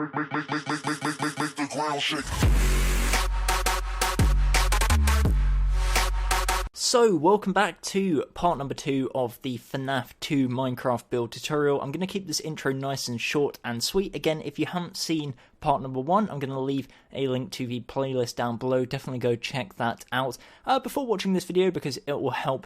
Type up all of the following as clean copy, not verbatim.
Make the ground shake. So, welcome back to part number 2 of the FNAF 2 Minecraft build tutorial. I'm going to keep this intro nice and short and sweet. Again, if you haven't seen part number 1, I'm going to leave a link to the playlist down below. Definitely go check that out before watching this video, because it will help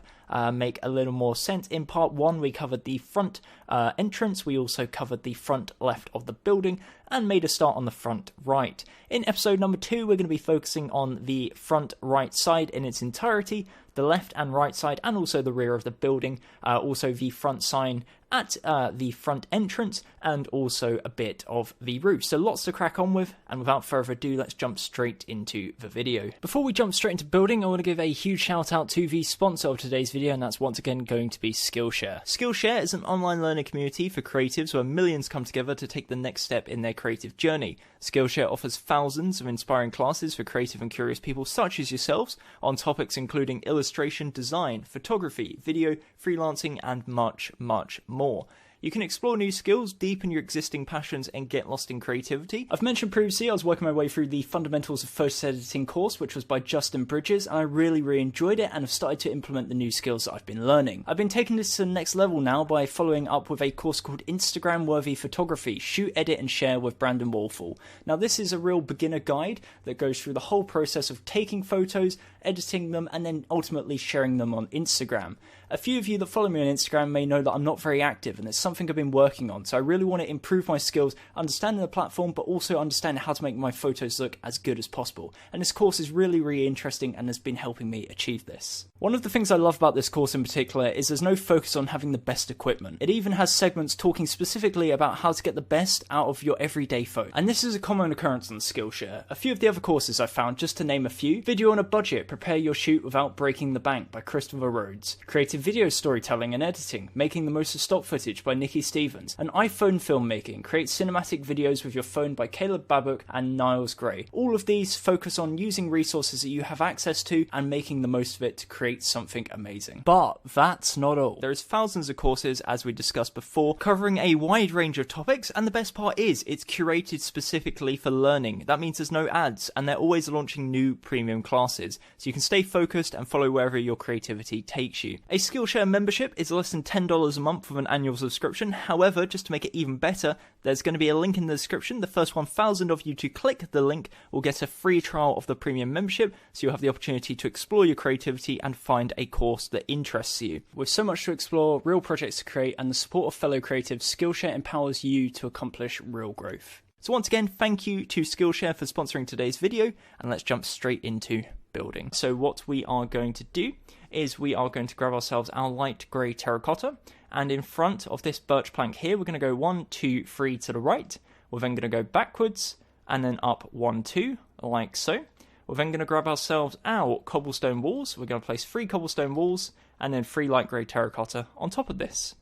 make a little more sense. In part 1, we covered the front entrance. We also covered the front left of the building and made a start on the front right. In episode number 2, we're going to be focusing on the front right side in its entirety, the left and right side, and also the rear of the building, also the front sign at the front entrance, and also a bit of the roof. So lots to crack on with, and without further ado, let's jump straight into the video. Before we jump straight into building, I want to give a huge shout out to the sponsor of today's video, and that's once again going to be Skillshare. Skillshare is an online learning community for creatives where millions come together to take the next step in their creative journey. Skillshare offers thousands of inspiring classes for creative and curious people such as yourselves on topics including illustration, design, photography, video, freelancing, and much, much more. You can explore new skills, deepen your existing passions, and get lost in creativity. I've mentioned previously I was working my way through the Fundamentals of Photo Editing course, which was by Justin Bridges, and I really enjoyed it and have started to implement the new skills that I've been learning. I've been taking this to the next level now by following up with a course called Instagram-Worthy Photography, Shoot, Edit, and Share with Brandon Wolfall. Now this is a real beginner guide that goes through the whole process of taking photos, editing them, and then ultimately sharing them on Instagram. A few of you that follow me on Instagram may know that I'm not very active, and it's something I've been working on, so I really want to improve my skills, understanding the platform, but also understanding how to make my photos look as good as possible. And this course is really interesting and has been helping me achieve this. One of the things I love about this course in particular is there's no focus on having the best equipment. It even has segments talking specifically about how to get the best out of your everyday phone. And this is a common occurrence on Skillshare. A few of the other courses I found, just to name a few: Video on a Budget, Prepare Your Shoot Without Breaking the Bank by Christopher Rhodes, Creative Video Storytelling and Editing, Making the Most of Stock Footage by Nikki Stevens, and iPhone Filmmaking, Create Cinematic Videos with Your Phone by Caleb Babbock and Niles Gray. All of these focus on using resources that you have access to and making the most of it to create something amazing. But that's not all. There's thousands of courses, as we discussed before, covering a wide range of topics, and the best part is it's curated specifically for learning. That means there's no ads, and they're always launching new premium classes, so you can stay focused and follow wherever your creativity takes you. A Skillshare membership is less than $10 a month with an annual subscription. However, just to make it even better, there's going to be a link in the description. The first 1,000 of you to click the link will get a free trial of the premium membership, so you'll have the opportunity to explore your creativity and find a course that interests you. With so much to explore, real projects to create, and the support of fellow creatives, Skillshare empowers you to accomplish real growth. So once again, thank you to Skillshare for sponsoring today's video, and let's jump straight into building. So what we are going to do is we are going to grab ourselves our light grey terracotta, and in front of this birch plank here, we're going to go 1, 2, 3 to the right. We're then going to go backwards and then up 1, 2, like so. We're then going to grab ourselves our cobblestone walls. We're going to place 3 cobblestone walls and then 3 light grey terracotta on top of this.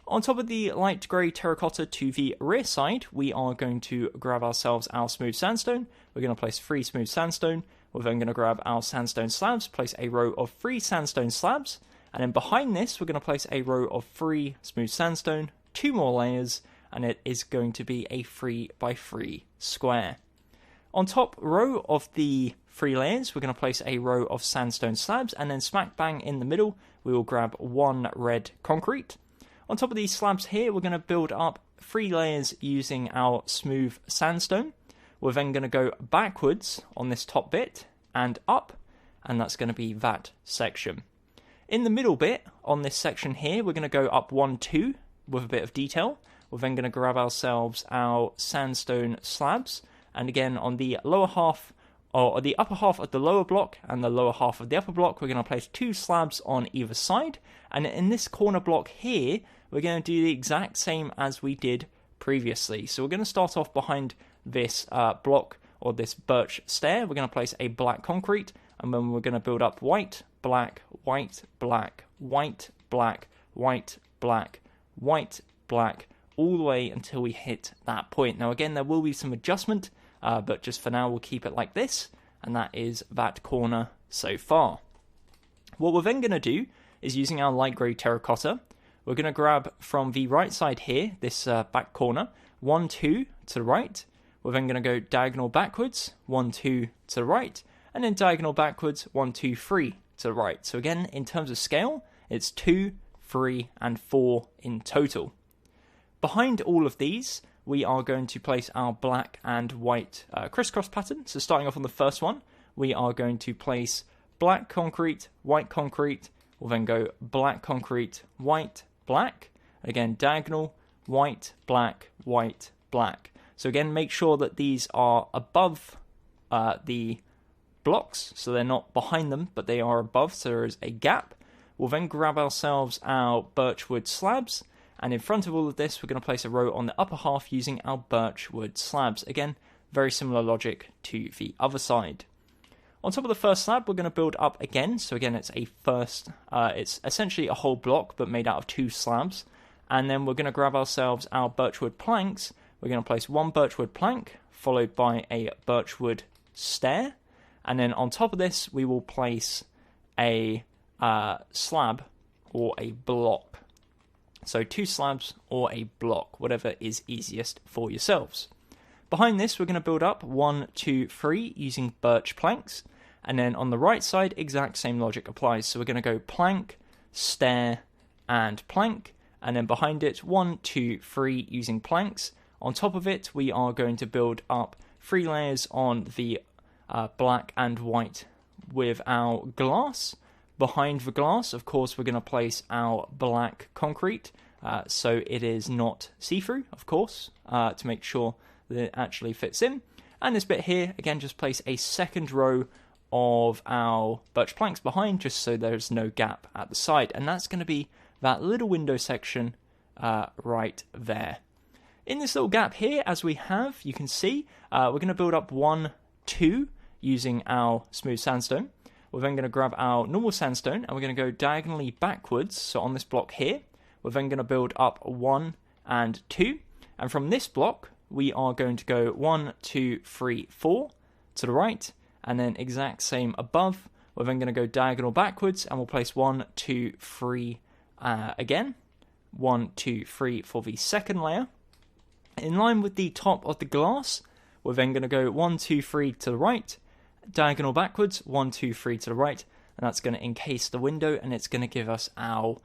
On top of the light grey terracotta to the rear side, we are going to grab ourselves our smooth sandstone. We're going to place 3 smooth sandstone. We're then going to grab our sandstone slabs, place a row of 3 sandstone slabs, and then behind this we're going to place a row of 3 smooth sandstone, 2 more layers, and it is going to be a 3 by 3 square. On top row of the 3 layers, we're going to place a row of sandstone slabs, and then smack bang in the middle we will grab 1 red concrete. On top of these slabs here, we're going to build up 3 layers using our smooth sandstone. We're then going to go backwards on this top bit and up, and that's going to be that section. In the middle bit, on this section here, we're going to go up 1, 2 with a bit of detail. We're then going to grab ourselves our sandstone slabs, and again on the lower half, or the upper half of the lower block and the lower half of the upper block, we're going to place 2 slabs on either side, and in this corner block here, we're going to do the exact same as we did previously. So we're going to start off behind this block, or this birch stair. We're going to place a black concrete, and then we're going to build up white, black, white, black, white, black, white, black, white, black, all the way until we hit that point. Now again, there will be some adjustment, but just for now we'll keep it like this, and that is that corner so far. What we're then going to do is, using our light grey terracotta, we're going to grab from the right side here, this back corner, 1, 2 to the right. We're then going to go diagonal backwards, 1, 2 to the right, and then diagonal backwards, 1, 2, 3 to the right. So again, in terms of scale, it's 2, 3, and 4 in total. Behind all of these, we are going to place our black and white crisscross pattern. So starting off on the first one, we are going to place black concrete, white concrete. We'll then go black concrete, white, black. Again, diagonal, white, black, white, black. So again, make sure that these are above the blocks, so they're not behind them, but they are above, so there is a gap. We'll then grab ourselves our birchwood slabs, and in front of all of this, we're going to place a row on the upper half using our birchwood slabs. Again, very similar logic to the other side. On top of the first slab, we're going to build up again. So again, it's it's essentially a whole block, but made out of 2 slabs. And then we're going to grab ourselves our birchwood planks. We're going to place 1 birchwood plank, followed by a birchwood stair. And then on top of this, we will place a slab or a block. So 2 slabs or a block, whatever is easiest for yourselves. Behind this, we're going to build up 1, 2, 3 using birch planks. And then on the right side, exact same logic applies. So we're going to go plank, stair, and plank. And then behind it, 1, 2, 3 using planks. On top of it, we are going to build up 3 layers on the black and white with our glass. Behind the glass, of course, we're going to place our black concrete. So it is not see-through, of course, to make sure that it actually fits in. And this bit here, again, just place a second row of our birch planks behind, just so there's no gap at the side. And that's going to be that little window section right there. In this little gap here, as we have, you can see, we're going to build up 1, 2 using our smooth sandstone. We're then going to grab our normal sandstone, and we're going to go diagonally backwards. So on this block here, we're then going to build up 1 and 2. And from this block, we are going to go 1, 2, 3, 4 to the right, and then exact same above. We're then going to go diagonal backwards, and we'll place 1, 2, 3 again. 1, 2, 3 for the second layer. In line with the top of the glass, we're then going to go 1, 2, 3 to the right, diagonal backwards, 1, 2, 3 to the right, and that's going to encase the window, and it's going to give us our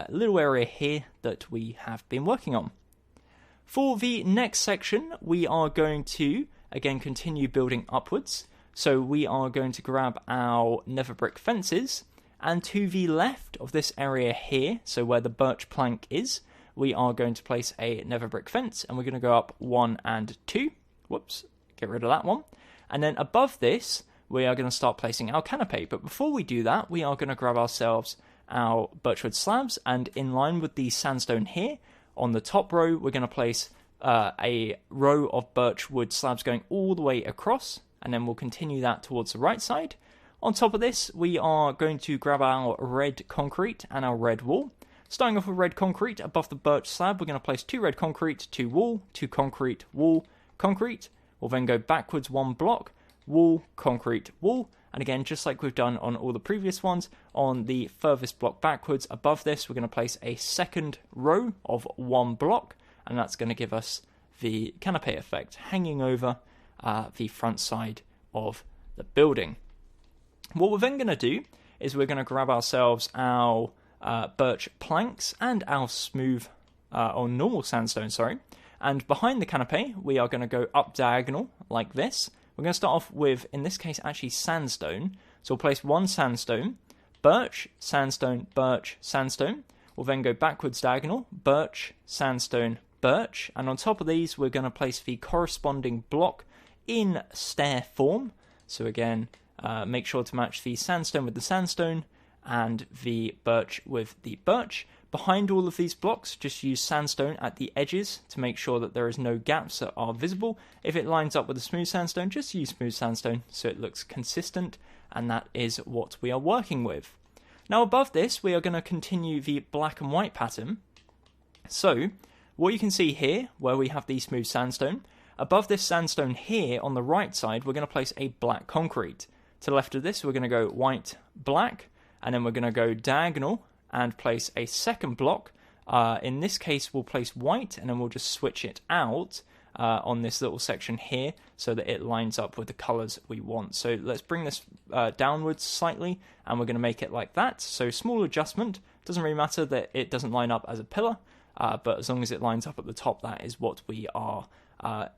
little area here that we have been working on. For the next section, we are going to, again, continue building upwards. So we are going to grab our nether brick fences, and to the left of this area here, so where the birch plank is, we are going to place a nether brick fence, and we're going to go up 1 and 2. Whoops, get rid of that one. And then above this, we are going to start placing our canopy. But before we do that, we are going to grab ourselves our birchwood slabs, and in line with the sandstone here, on the top row, we're going to place a row of birchwood slabs going all the way across, and then we'll continue that towards the right side. On top of this, we are going to grab our red concrete and our red wool. Starting off with red concrete, above the birch slab, we're going to place 2 red concrete, 2 wool, 2 concrete, wool, concrete. We'll then go backwards 1 block, wool, concrete, wool. And again, just like we've done on all the previous ones, on the furthest block backwards above this, we're going to place a second row of 1 block, and that's going to give us the canopy effect hanging over the front side of the building. What we're then going to do is we're going to grab ourselves our birch planks and our smooth, or normal sandstone, and behind the canopy, we are going to go up diagonal like this. We're going to start off with, in this case, actually sandstone. So we'll place 1 sandstone, birch, sandstone, birch, sandstone. We'll then go backwards diagonal, birch, sandstone, birch. And on top of these, we're going to place the corresponding block in stair form. So again, make sure to match the sandstone with the sandstone and the birch with the birch. Behind all of these blocks, just use sandstone at the edges to make sure that there is no gaps that are visible. If it lines up with the smooth sandstone, just use smooth sandstone so it looks consistent, and that is what we are working with. Now above this, we are going to continue the black and white pattern. So, what you can see here, where we have the smooth sandstone, above this sandstone here on the right side, we're going to place a black concrete. To the left of this, we're going to go white, black, and then we're going to go diagonal and place a second block. In this case, we'll place white, and then we'll just switch it out on this little section here so that it lines up with the colors we want. So let's bring this downwards slightly, and we're going to make it like that. So small adjustment. Doesn't really matter that it doesn't line up as a pillar, but as long as it lines up at the top, that is what we are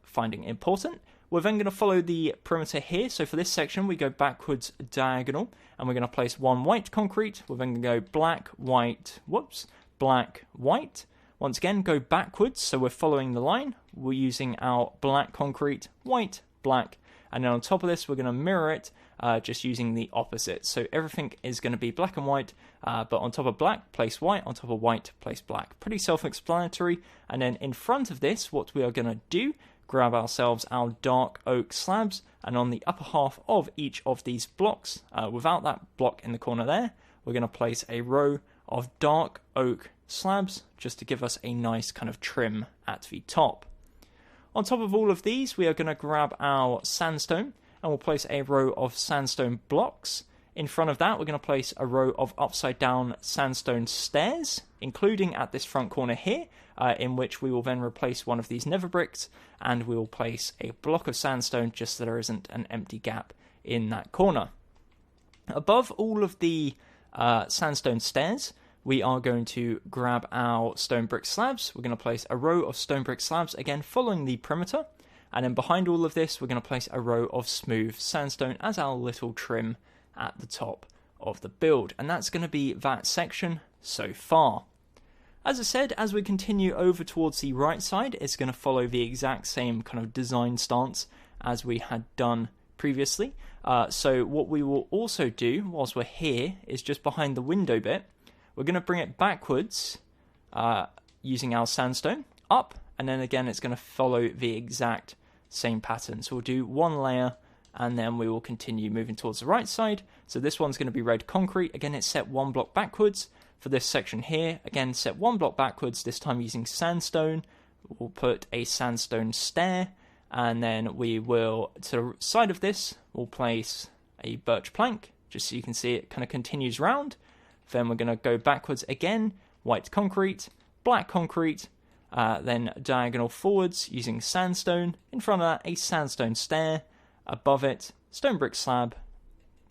finding important. We're then going to follow the perimeter here. So for this section, we go backwards diagonal, and we're going to place one white concrete. We're then going to go black, white, black, white. Once again, go backwards, so we're following the line. We're using our black concrete, white, black, and then on top of this, we're going to mirror it, just using the opposite. So everything is going to be black and white, but on top of black, place white, on top of white, place black. Pretty self-explanatory. And then in front of this, what we are going to do, grab ourselves our dark oak slabs, and on the upper half of each of these blocks, without that block in the corner there, we're going to place a row of dark oak slabs just to give us a nice kind of trim at the top. On top of all of these, we are going to grab our sandstone, and we'll place a row of sandstone blocks. In front of that, we're going to place a row of upside down sandstone stairs, including at this front corner here, in which we will then replace one of these nether bricks, and we will place a block of sandstone just so there isn't an empty gap in that corner. Above all of the sandstone stairs, we are going to grab our stone brick slabs. We're going to place a row of stone brick slabs, again following the perimeter, and then behind all of this, we're going to place a row of smooth sandstone as our little trim at the top of the build. And that's going to be that section so far. As I said, as we continue over towards the right side, it's going to follow the exact same kind of design stance as we had done previously. So what we will also do whilst we're here is just behind the window bit, we're going to bring it backwards using our sandstone up, and then again it's going to follow the exact same pattern. So we'll do one layer, and then we will continue moving towards the right side. So this one's going to be red concrete. Again, it's set one block backwards. For this section here, again, set one block backwards, this time using sandstone. We'll put a sandstone stair, and then we will, to the side of this, we'll place a birch plank, just so you can see it kind of continues round. Then we're going to go backwards again, white concrete, black concrete, then diagonal forwards using sandstone. In front of that, a sandstone stair. Above it, stone brick slab.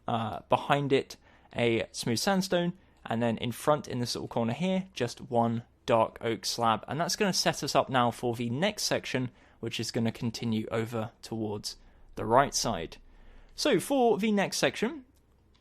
Behind it, a smooth sandstone. And then in front, in this little corner here, just one dark oak slab. And that's going to set us up now for the next section, which is going to continue over towards the right side. So for the next section,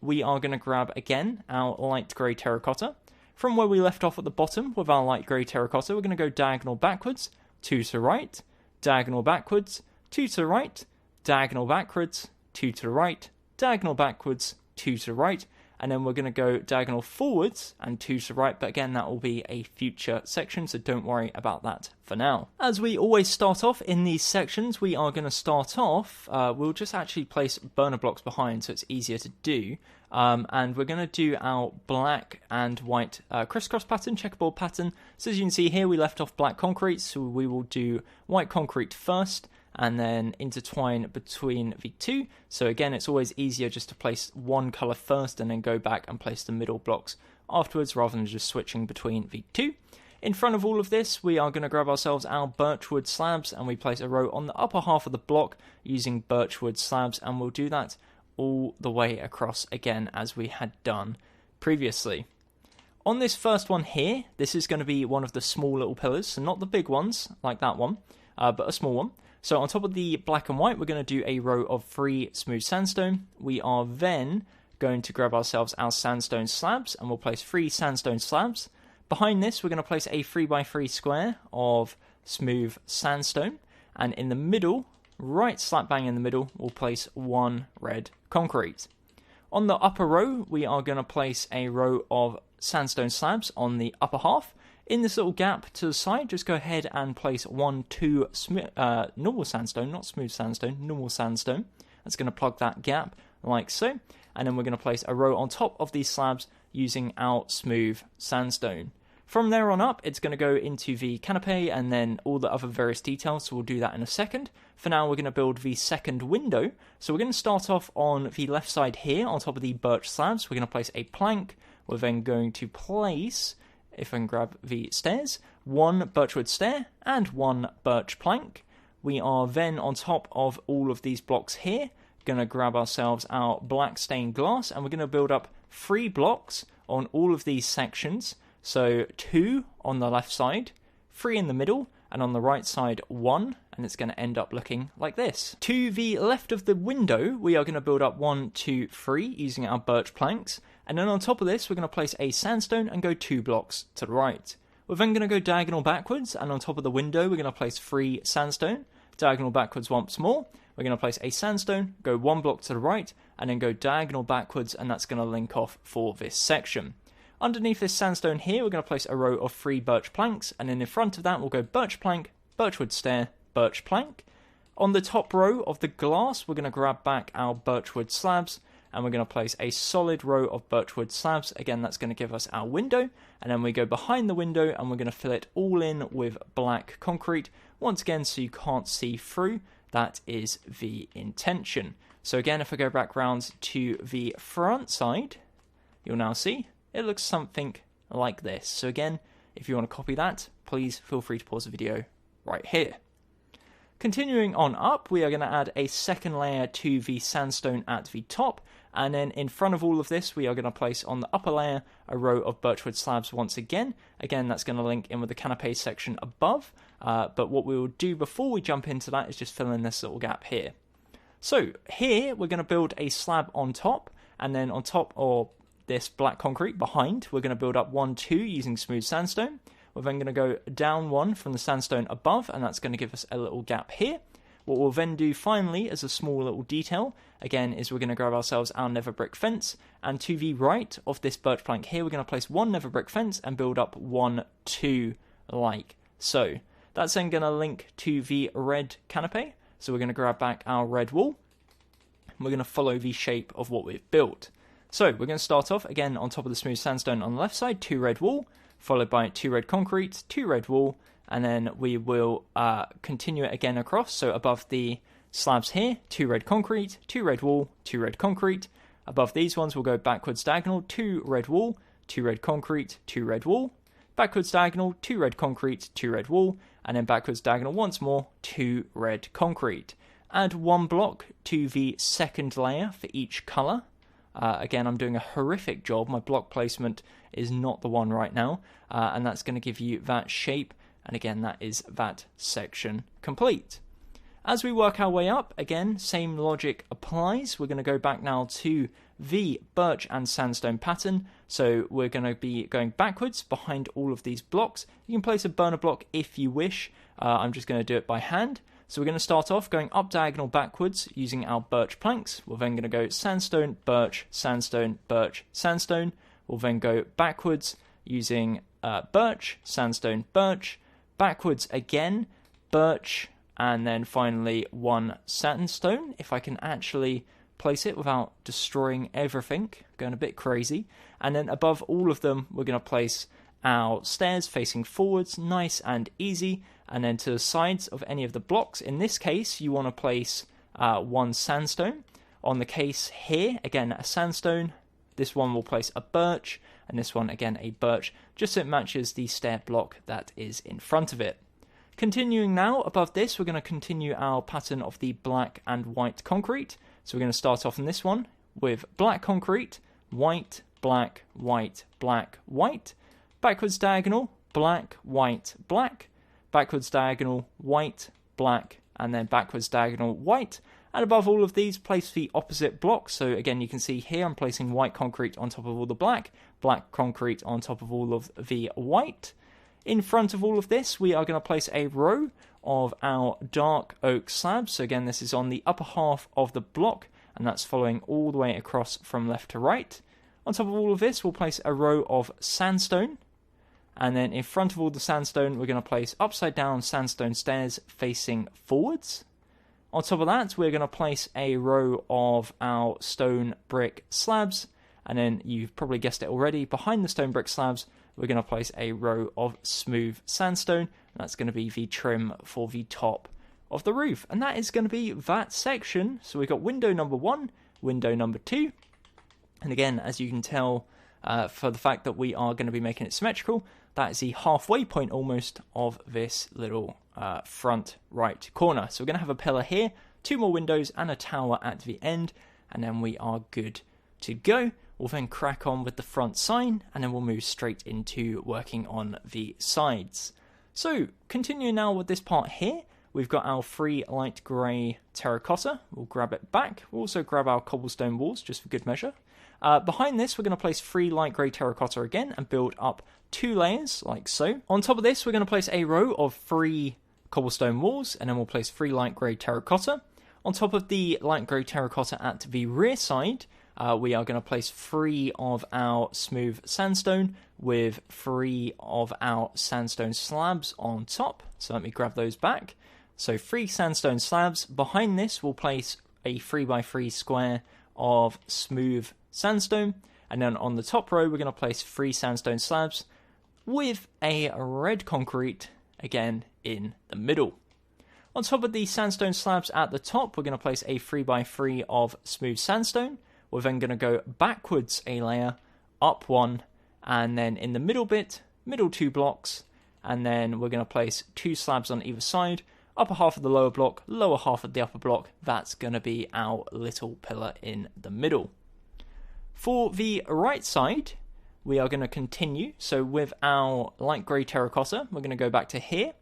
we are going to grab again our light grey terracotta. From where we left off at the bottom with our light grey terracotta, we're going to go diagonal backwards, 2 to the right, diagonal backwards, 2 to the right, diagonal backwards, 2 to the right, diagonal backwards, 2 to the right, and then we're going to go diagonal forwards and 2 to the right, but again that will be a future section, so don't worry about that for now. As we always start off in these sections, we are going to start off, we'll just actually place burner blocks behind so it's easier to do, and we're going to do our black and white crisscross pattern, checkerboard pattern. So as you can see here, we left off black concrete, so we will do white concrete first, and then intertwine between the two. So again, it's always easier just to place one colour first and then go back and place the middle blocks afterwards rather than just switching between the two. In front of all of this, we are going to grab ourselves our birchwood slabs, and we place a row on the upper half of the block using birchwood slabs, and we'll do that all the way across again as we had done previously. On this first one here, this is going to be one of the small little pillars, so not the big ones like that one, but a small one. So on top of the black and white, we're going to do a row of 3 smooth sandstone. We are then going to grab ourselves our sandstone slabs, and we'll place 3 sandstone slabs. Behind this, we're going to place a 3x3 square of smooth sandstone. And in the middle, right slap bang in the middle, we'll place 1 red concrete. On the upper row, we are going to place a row of sandstone slabs on the upper half. In this little gap to the side, just go ahead and place 1, 2 normal sandstone, not smooth sandstone, normal sandstone. That's going to plug that gap like so. And then we're going to place a row on top of these slabs using our smooth sandstone. From there on up, it's going to go into the canopy and then all the other various details, so we'll do that in a second. For now, we're going to build the second window. So we're going to start off on the left side here, on top of the birch slabs. We're going to place a plank. We're then going to place, if I can grab the stairs, 1 birchwood stair and 1 birch plank. we are then on top of all of these blocks here going to grab ourselves our black stained glass, and we're going to build up 3 blocks on all of these sections. So 2 on the left side, 3 in the middle, and on the right side 1, and it's going to end up looking like this. To the left of the window, we are going to build up 1, 2, 3 using our birch planks, and then on top of this we're going to place a sandstone and go 2 blocks to the right. We're then going to go diagonal backwards, and on top of the window we're going to place 3 sandstone, diagonal backwards once more. We're going to place a sandstone, go 1 block to the right, and then go diagonal backwards, and that's going to link off for this section. Underneath this sandstone here, we're going to place a row of 3 birch planks, and then in front of that we'll go birch plank, birchwood stair, birch plank. On the top row of the glass, we're going to grab back our birchwood slabs, and we're going to place a solid row of birchwood slabs. Again, that's going to give us our window, and then we go behind the window and we're going to fill it all in with black concrete, once again so you can't see through. That is the intention. So again, if I go back round to the front side, you'll now see it looks something like this. So again, if you want to copy that, please feel free to pause the video right here. Continuing on up, we are going to add a second layer to the sandstone at the top, and then in front of all of this we are going to place on the upper layer a row of birchwood slabs once again. Again, that's going to link in with the canopy section above, but what we will do before we jump into that is just fill in this little gap here. So here we're going to build a slab on top, and then on top of this black concrete behind we're going to build up 1, 2 using smooth sandstone. We're then going to go down 1 from the sandstone above, and that's going to give us a little gap here. What we'll then do finally as a small little detail, again, is we're going to grab ourselves our nether brick fence, and to the right of this birch plank here, we're going to place 1 nether brick fence and build up 1, 2, like so. That's then going to link to the red canopy, so we're going to grab back our red wool, and we're going to follow the shape of what we've built. So we're going to start off, again, on top of the smooth sandstone on the left side, 2 red wool, followed by 2 red concrete, 2 red wool, and then we will continue it again across. So above the slabs here, 2 red concrete, 2 red wool, 2 red concrete. Above these ones, we'll go backwards diagonal, 2 red wool, 2 red concrete, 2 red wool. Backwards diagonal, 2 red concrete, 2 red wool, and then backwards diagonal once more, 2 red concrete. Add 1 block to the second layer for each colour. Again, I'm doing a horrific job. My block placement is not the one right now, and that's going to give you that shape, and again, that is that section complete. As we work our way up, again, same logic applies. We're going to go back now to the birch and sandstone pattern, so we're going to be going backwards behind all of these blocks. You can place a burner block if you wish. I'm just going to do it by hand. So we're going to start off going up diagonal backwards using our birch planks. We're then going to go sandstone, birch, sandstone, birch, sandstone. We'll then go backwards using birch, sandstone, birch, backwards again, birch, and then finally 1 sandstone. If I can actually place it without destroying everything, going a bit crazy. And then above all of them, we're going to place our stairs facing forwards, nice and easy. And then to the sides of any of the blocks, in this case, you want to place 1 sandstone. On the case here, again, a sandstone. This one will place a birch, and this one, again, a birch, just so it matches the stair block that is in front of it. Continuing now, above this, we're going to continue our pattern of the black and white concrete. So we're going to start off in this one with black concrete, white, black, white, black, white. Backwards diagonal, black, white, black. Backwards diagonal, white, black, and then backwards diagonal, white. And above all of these, place the opposite blocks. So again, you can see here I'm placing white concrete on top of all the black, black concrete on top of all of the white. In front of all of this, we are going to place a row of our dark oak slabs. So again, this is on the upper half of the block, and that's following all the way across from left to right. On top of all of this, we'll place a row of sandstone. And then in front of all the sandstone, we're going to place upside down sandstone stairs facing forwards. On top of that, we're going to place a row of our stone brick slabs. And then you've probably guessed it already, behind the stone brick slabs, we're going to place a row of smooth sandstone. And that's going to be the trim for the top of the roof. And that is going to be that section. So we've got window number 1, window number 2. And again, as you can tell, for the fact that we are going to be making it symmetrical, that is the halfway point almost of this little front right corner. So we're going to have a pillar here, 2 more windows and a tower at the end, and then we are good to go. We'll then crack on with the front sign, and then we'll move straight into working on the sides. So continuing now with this part here, we've got our 3 light grey terracotta. We'll grab it back. We'll also grab our cobblestone walls just for good measure. Behind this, we're going to place 3 light grey terracotta again and build up 2 layers like so. On top of this, we're going to place a row of 3 cobblestone walls, and then we'll place 3 light grey terracotta. On top of the light grey terracotta at the rear side, we are going to place 3 of our smooth sandstone with 3 of our sandstone slabs on top. So let me grab those back. So 3 sandstone slabs. Behind this, we'll place a 3x3 square of smooth sandstone. And then on the top row, we're going to place 3 sandstone slabs with a red concrete, again, in the middle. On top of the sandstone slabs at the top, we're going to place a 3x3 of smooth sandstone. We're then going to go backwards a layer, up 1, and then in the middle bit, middle 2 blocks, and then we're going to place 2 slabs on either side, upper half of the lower block, lower half of the upper block. That's going to be our little pillar in the middle. For the right side, we are going to continue. So with our light grey terracotta, we're going to go back to here.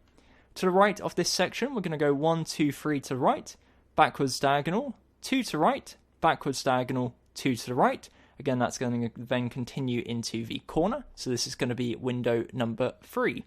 To the right of this section, we're going to go 1, 2, 3 to the right, backwards diagonal, 2 to the right, backwards diagonal, 2 to the right. Again, that's going to then continue into the corner. So this is going to be window number 3.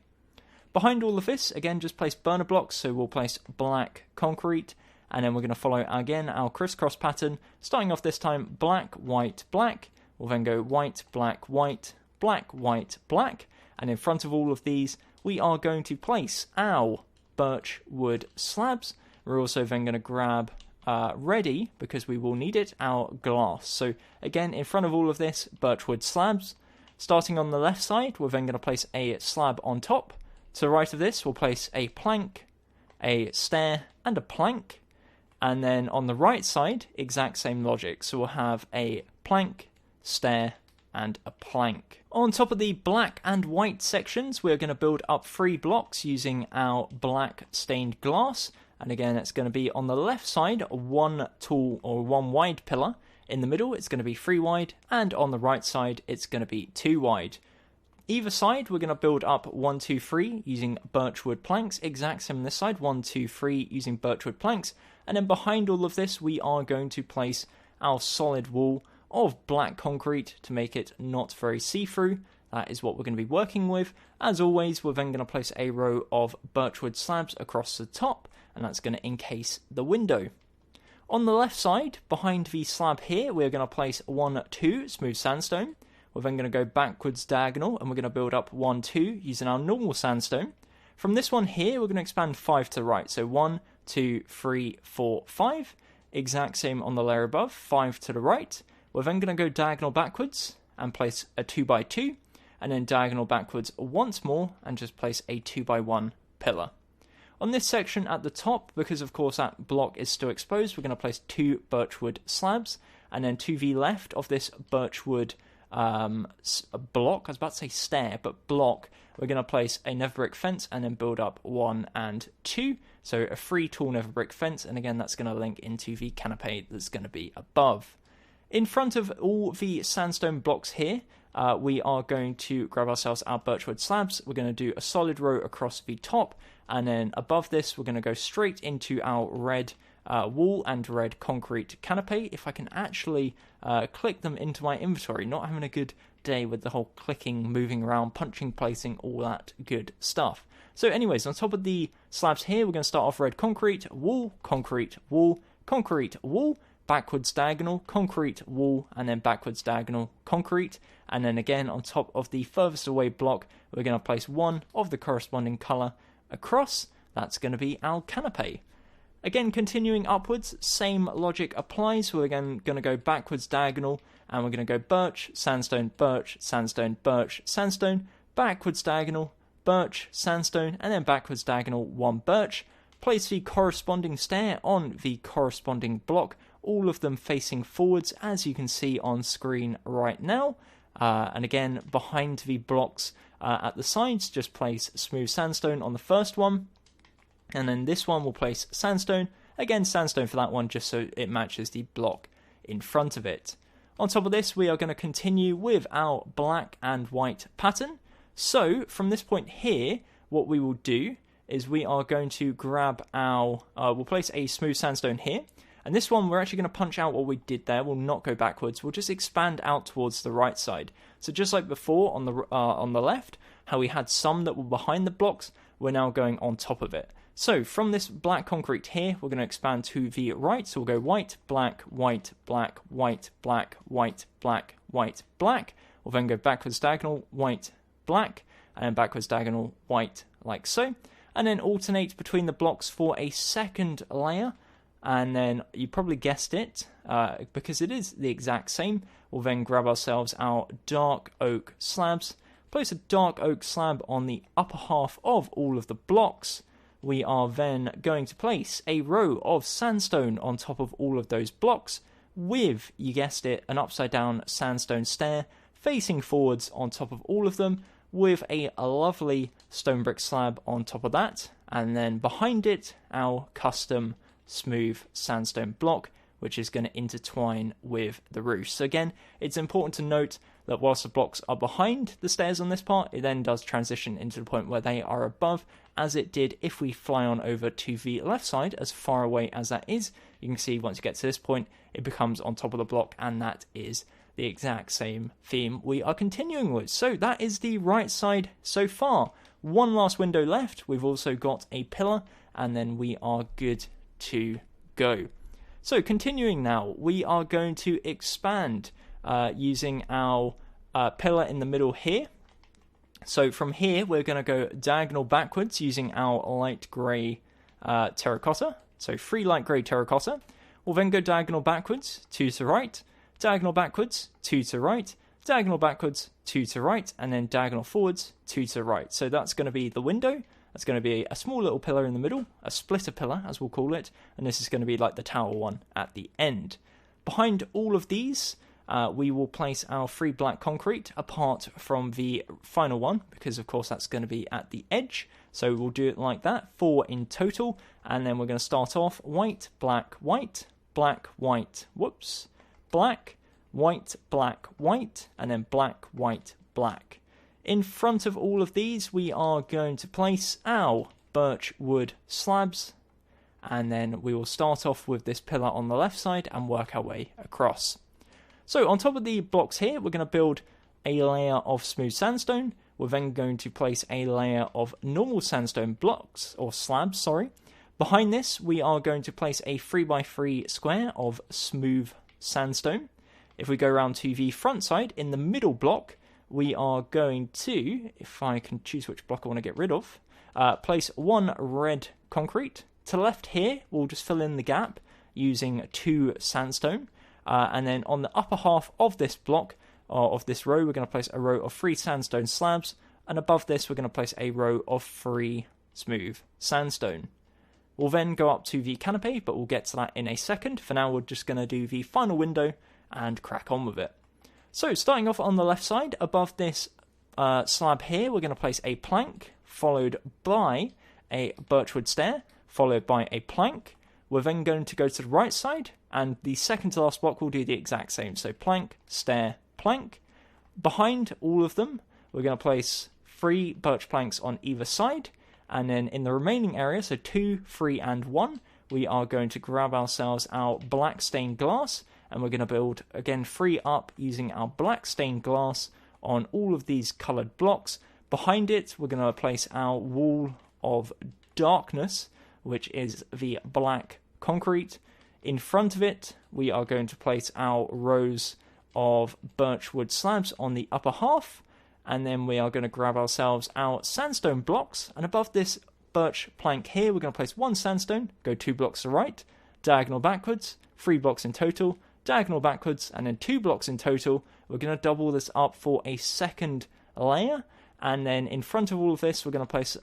Behind all of this, again, just place burner blocks. So we'll place black concrete, and then we're going to follow, again, our crisscross pattern, starting off this time black, white, black. We'll then go white, black, white, black, white, black. And in front of all of these, we are going to place our birch wood slabs. We're also then going to grab ready, because we will need it, our glass. So again, in front of all of this, birchwood slabs. Starting on the left side, we're then going to place a slab on top. To the right of this, we'll place a plank, a stair, and a plank. And then on the right side, exact same logic. So we'll have a plank, stair, and a plank. On top of the black and white sections, we're going to build up 3 blocks using our black stained glass. And again, it's going to be on the left side, 1 tall or 1 wide pillar. In the middle, it's going to be 3 wide. And on the right side, it's going to be 2 wide. Either side, we're going to build up 1, 2, 3 using birchwood planks. Exact same on this side, 1, 2, 3 using birchwood planks. And then behind all of this, we are going to place our solid wall of black concrete to make it not very see-through. That is what we're going to be working with. As always, we're then going to place a row of birchwood slabs across the top, and that's going to encase the window. On the left side, behind the slab here, we're going to place 1, 2 smooth sandstone. We're then going to go backwards diagonal, and we're going to build up 1, 2 using our normal sandstone. From this one here, we're going to expand 5 to the right. So 1, 2, 3, 4, 5. Exact same on the layer above, 5 to the right. We're then going to go diagonal backwards and place a 2x2, and then diagonal backwards once more and just place a 2x1 pillar. On this section at the top, because of course that block is still exposed, we're going to place 2 birchwood slabs, and then to the left of this birchwood block, I was about to say stair, but block, we're going to place a nether brick fence and then build up 1 and 2. So a 3 tall nether brick fence, and again that's going to link into the canopy that's going to be above. In front of all the sandstone blocks here, we are going to grab ourselves our birchwood slabs. We're going to do a solid row across the top, and then above this we're going to go straight into our red wall and red concrete canopy. If I can actually click them into my inventory, not having a good day with the whole clicking, moving around, punching, placing, all that good stuff. So anyways, on top of the slabs here, we're going to start off red concrete, wall, concrete, wall, concrete, wall, backwards diagonal, concrete, wall, and then backwards diagonal, concrete. And then again, on top of the furthest away block, we're going to place 1 of the corresponding colour across. That's going to be our canopy. Again, continuing upwards, same logic applies. We're again going to go backwards diagonal, and we're going to go birch, sandstone, birch, sandstone, birch, sandstone, backwards diagonal, birch, sandstone, and then backwards diagonal, 1 birch. Place the corresponding stair on the corresponding block, all of them facing forwards, as you can see on screen right now. And again, behind the blocks, At the sides, just place smooth sandstone on the first one, and then this one will place sandstone, again sandstone for that one, just so it matches the block in front of it. On top of this, we are going to continue with our black and white pattern. So from this point here, what we will do is we are going to grab our, we'll place a smooth sandstone here, and this one we're actually going to punch out what we did there. We'll not go backwards, we'll just expand out towards the right side. So just like before on the left, how we had some that were behind the blocks, we're now going on top of it. So from this black concrete here, we're going to expand to the right. So we'll go white, black, white, black, white, black, white, black, white, black. We'll then go backwards diagonal, white, black, and then backwards diagonal, white, like so. And then alternate between the blocks for a second layer. And then you probably guessed it, because it is the exact same. We'll then grab ourselves our dark oak slabs, place a dark oak slab on the upper half of all of the blocks. We are then going to place a row of sandstone on top of all of those blocks with, you guessed it, an upside down sandstone stair facing forwards on top of all of them with a lovely stone brick slab on top of that, and then behind it our custom smooth sandstone block, which is going to intertwine with the roof. So again, it's important to note that whilst the blocks are behind the stairs on this part, it then does transition into the point where they are above, as it did if we fly on over to the left side, as far away as that is. You can see once you get to this point, it becomes on top of the block, and that is the exact same theme we are continuing with. So that is the right side so far. One last window left. We've also got a pillar, and then we are good to go. So continuing now, we are going to expand using our pillar in the middle here. So from here, we're going to go diagonal backwards using our light grey terracotta. So 3 light grey terracotta. We'll then go diagonal backwards, 2 to right, diagonal backwards, 2 to right, diagonal backwards, 2 to right, and then diagonal forwards, 2 to right. So that's going to be the window. That's going to be a small little pillar in the middle, a splitter pillar as we'll call it, and this is going to be like the tower one at the end. Behind all of these, we will place our 3 black concrete apart from the final one, because of course that's going to be at the edge. So we'll do it like that, 4 in total, and then we're going to start off white, black, white, black, white, whoops, black, white, black, white, and then black, white, black. In front of all of these, we are going to place our birch wood slabs, and then we will start off with this pillar on the left side and work our way across. So on top of the blocks here, we're going to build a layer of smooth sandstone. We're then going to place a layer of normal sandstone blocks, or slabs, sorry. Behind this, we are going to place a 3x3 square of smooth sandstone. If we go around to the front side, in the middle block, we are going to, if I can choose which block I want to get rid of, place 1 red concrete. To the left here, we'll just fill in the gap using 2 sandstone. And then on the upper half of this block, of this row, we're going to place a row of 3 sandstone slabs. And above this, we're going to place a row of 3 smooth sandstone. We'll then go up to the canopy, but we'll get to that in a second. For now, we're just going to do the final window and crack on with it. So starting off on the left side, above this slab here, we're going to place a plank, followed by a birchwood stair, followed by a plank. We're then going to go to the right side, and the second to last block will do the exact same. So plank, stair, plank. Behind all of them, we're going to place 3 birch planks on either side, and then in the remaining area, so 2, 3, and 1, we are going to grab ourselves our black stained glass, and we're going to build, again, 3 up using our black stained glass on all of these coloured blocks. Behind it, we're going to place our wall of darkness, which is the black concrete. In front of it, we are going to place our rows of birchwood slabs on the upper half, and then we are going to grab ourselves our sandstone blocks, and above this birch plank here, we're going to place 1 sandstone, go 2 blocks to the right, diagonal backwards, 3 blocks in total, diagonal backwards, and then 2 blocks in total. We're going to double this up for a second layer, and then in front of all of this, we're going to place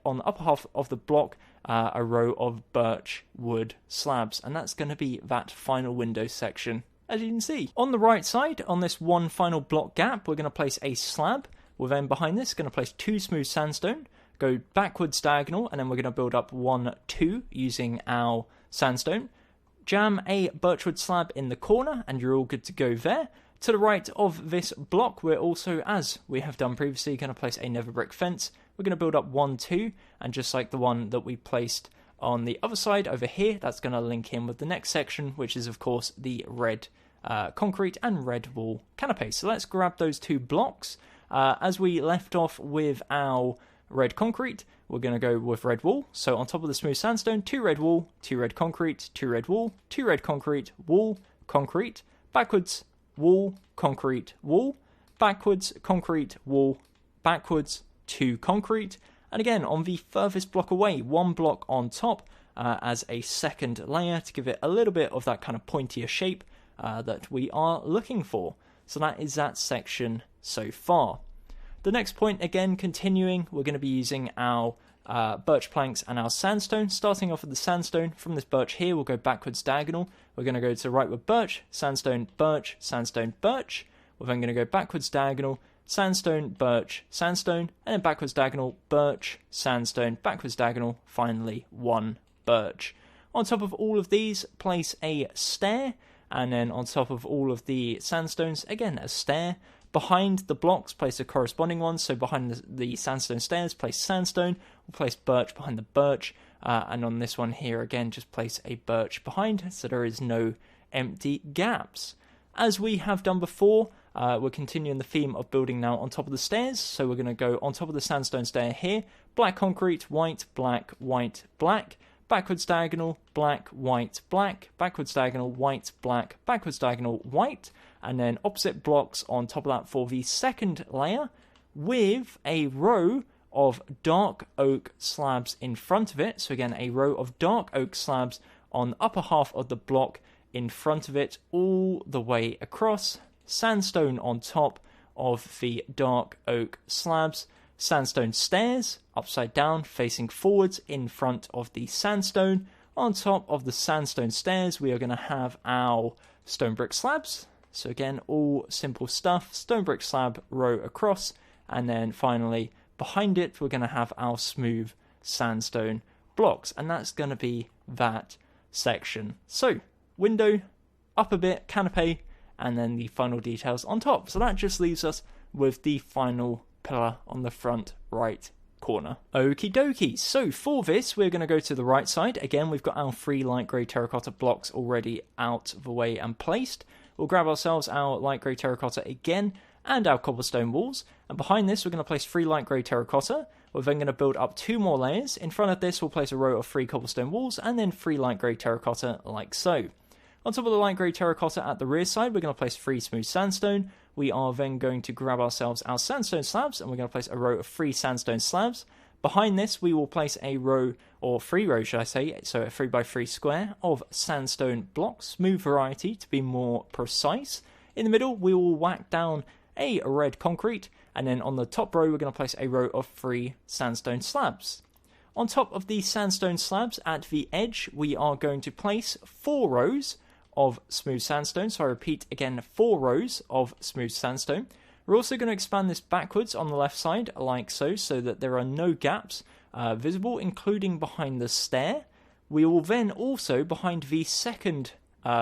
on the upper half of the block a row of birch wood slabs, and that's going to be that final window section, as you can see. On the right side, on this one final block gap, we're going to place a slab, We're then behind this going to place 2 smooth sandstone, go backwards diagonal, and then we're going to build up 1, 2 using our sandstone. Jam a birchwood slab in the corner, and you're all good to go there. To the right of this block, we're also, as we have done previously, going to place a nether brick fence. We're going to build up 1, 2, and just like the one that we placed on the other side over here, that's going to link in with the next section, which is of course the red concrete and red wool canopy. So let's grab those 2 blocks. As we left off with our red concrete, we're going to go with red wool. So on top of the smooth sandstone, 2 red wool, 2 red concrete, 2 red wool, 2 red concrete, wool, concrete, backwards, wool, concrete, wool, backwards, concrete, wool, backwards, 2 concrete, and again on the furthest block away, 1 block on top as a second layer to give it a little bit of that kind of pointier shape that we are looking for. So that is that section so far. The next point, again continuing, we're going to be using our birch planks and our sandstone. Starting off with the sandstone, from this birch here, we'll go backwards diagonal. We're going to go to the right with birch, sandstone, birch, sandstone, birch. We're then going to go backwards diagonal, sandstone, birch, sandstone, and then backwards diagonal, birch, sandstone, backwards diagonal, finally 1 birch. On top of all of these, place a stair, and then on top of all of the sandstones, again a stair. Behind the blocks, place a corresponding one, so behind the sandstone stairs, place sandstone, we'll place birch behind the birch, and on this one here, again, just place a birch behind, so there is no empty gaps. As we have done before, we're continuing the theme of building now on top of the stairs, so we're going to go on top of the sandstone stair here, black concrete, white, black, backwards diagonal, black, white, black, backwards diagonal, white, black, backwards diagonal, white, and then opposite blocks on top of that for the second layer, with a row of dark oak slabs in front of it. So again, a row of dark oak slabs on the upper half of the block in front of it, all the way across, sandstone on top of the dark oak slabs, sandstone stairs, upside down, facing forwards in front of the sandstone. On top of the sandstone stairs, we are going to have our stone brick slabs. So again, all simple stuff, stone brick slab row across, and then finally behind it, we're going to have our smooth sandstone blocks, and that's going to be that section. So window, up a bit, canopy, and then the final details on top. So that just leaves us with the final pillar on the front right corner. Okie dokie, so for this we're going to go to the right side. Again, we've got our 3 light grey terracotta blocks already out of the way and placed. We'll grab ourselves our light grey terracotta again and our cobblestone walls, and behind this we're going to place 3 light grey terracotta. We're then going to build up 2 more layers. In front of this we'll place a row of 3 cobblestone walls and then 3 light grey terracotta like so. On top of the light grey terracotta at the rear side, we're going to place 3 smooth sandstone. We are then going to grab ourselves our sandstone slabs, and we're going to place a row of 3 sandstone slabs. Behind this, we will place a row, or 3 rows should I say, so a 3x3 square of sandstone blocks, smooth variety to be more precise. In the middle, we will whack down a red concrete, and then on the top row, we're going to place a row of 3 sandstone slabs. On top of the sandstone slabs at the edge, we are going to place 4 rows of smooth sandstone. So I repeat again, 4 rows of smooth sandstone. We're also going to expand this backwards on the left side like so, so that there are no gaps visible, including behind the stair. We will then also, behind the second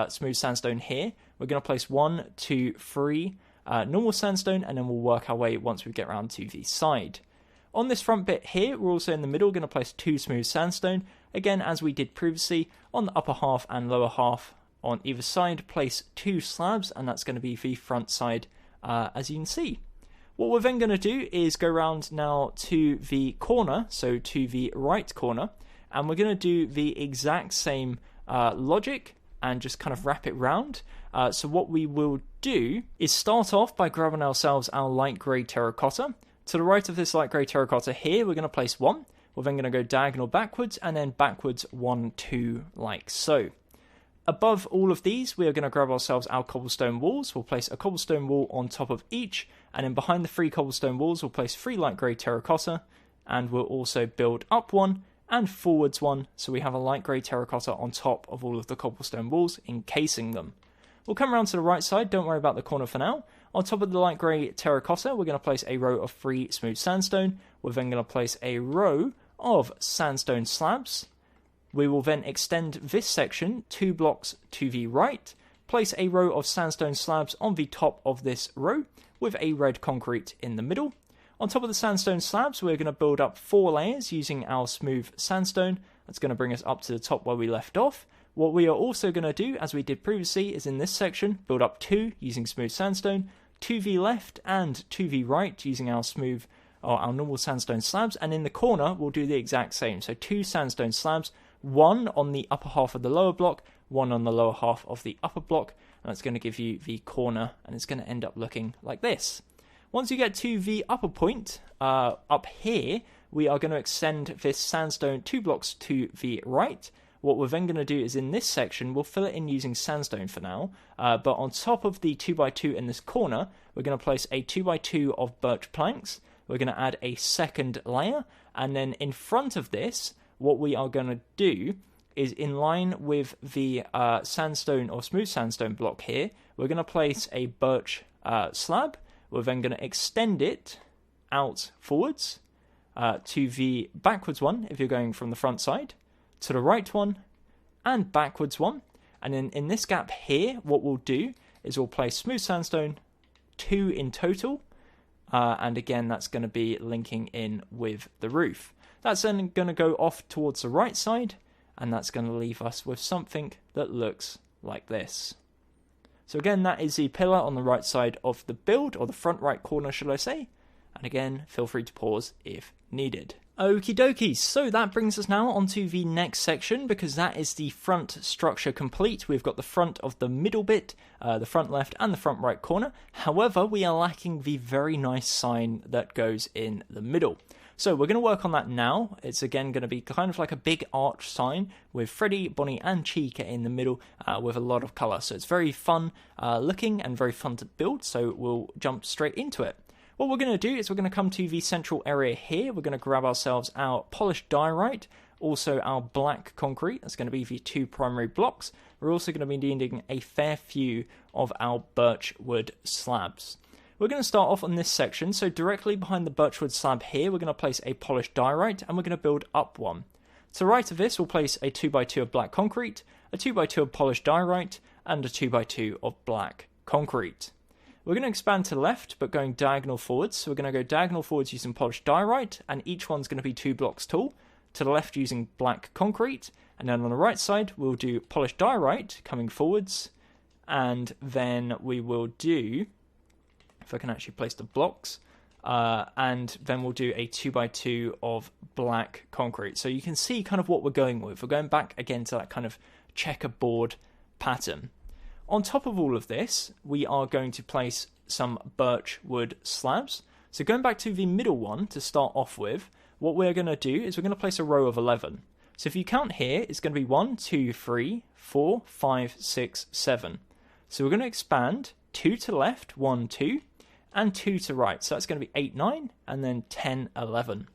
smooth sandstone here, we're going to place 1, 2, 3 normal sandstone, and then we'll work our way once we get around to the side. On this front bit here, we're also in the middle going to place 2 smooth sandstone. Again, as we did previously, on the upper half and lower half on either side, place 2 slabs, and that's going to be the front side, as you can see. What we're then going to do is go around now to the corner, so to the right corner, and we're going to do the exact same logic and just kind of wrap it round. So what we will do is start off by grabbing ourselves our light grey terracotta. To the right of this light grey terracotta here, we're going to place 1. We're then going to go diagonal backwards, and then backwards 1, 2, like so. Above all of these, we are going to grab ourselves our cobblestone walls. We'll place a cobblestone wall on top of each, and then behind the 3 cobblestone walls, we'll place 3 light grey terracotta, and we'll also build up 1 and forwards 1, so we have a light grey terracotta on top of all of the cobblestone walls, encasing them. We'll come around to the right side, don't worry about the corner for now. On top of the light grey terracotta, we're going to place a row of 3 smooth sandstone. We're then going to place a row of sandstone slabs. We will then extend this section 2 blocks to the right, place a row of sandstone slabs on the top of this row with a red concrete in the middle. On top of the sandstone slabs, we're going to build up 4 layers using our smooth sandstone. That's going to bring us up to the top where we left off. What we are also going to do, as we did previously, is in this section, build up 2 using smooth sandstone, to the left and to the right using our smooth or our normal sandstone slabs, and in the corner we'll do the exact same. So 2 sandstone slabs, 1 on the upper half of the lower block, 1 on the lower half of the upper block, and that's going to give you the corner, and it's going to end up looking like this. Once you get to the upper point, up here, we are going to extend this sandstone 2 blocks to the right. What we're then going to do is in this section, we'll fill it in using sandstone for now, but on top of the 2x2 in this corner, we're going to place a 2x2 of birch planks. We're going to add a second layer, and then in front of this, what we are going to do is in line with the sandstone or smooth sandstone block here, we're going to place a birch slab. We're then going to extend it out forwards to the backwards one if you're going from the front side, to the right one, and backwards one. And then in this gap here, what we'll do is we'll place smooth sandstone, 2 in total, and again that's going to be linking in with the roof. That's then going to go off towards the right side, and that's going to leave us with something that looks like this. So again, that is the pillar on the right side of the build, or the front right corner should I say, and again feel free to pause if needed. Okie dokie, so that brings us now onto the next section, because that is the front structure complete. We've got the front of the middle bit, the front left and the front right corner. However, we are lacking the very nice sign that goes in the middle. So we're going to work on that now. It's again going to be kind of like a big arch sign with Freddy, Bonnie and Chica in the middle with a lot of colour. So it's very fun looking and very fun to build, so we'll jump straight into it. What we're going to do is we're going to come to the central area here. We're going to grab ourselves our polished diorite, also our black concrete. That's going to be the 2 primary blocks. We're also going to be needing a fair few of our birch wood slabs. We're going to start off on this section, so directly behind the birchwood slab here, we're going to place a polished diorite, and we're going to build up one. To the right of this, we'll place a 2x2 of black concrete, a 2x2 of polished diorite, and a 2x2 of black concrete. We're going to expand to the left, but going diagonal forwards, so we're going to go diagonal forwards using polished diorite, and each one's going to be 2 blocks tall. To the left using black concrete, and then on the right side, we'll do polished diorite coming forwards, and then we will do, if I can actually place the blocks, and then we'll do a 2x2 of black concrete. So you can see kind of what we're going with. We're going back again to that kind of checkerboard pattern. On top of all of this, we are going to place some birch wood slabs. So going back to the middle one to start off with, what we're going to do is we're going to place a row of 11. So if you count here, it's going to be 1, 2, 3, 4, 5, 6, 7. So we're going to expand 2 to the left, 1, 2, and 2 to right. So that's going to be 8, 9, and then 10, 11.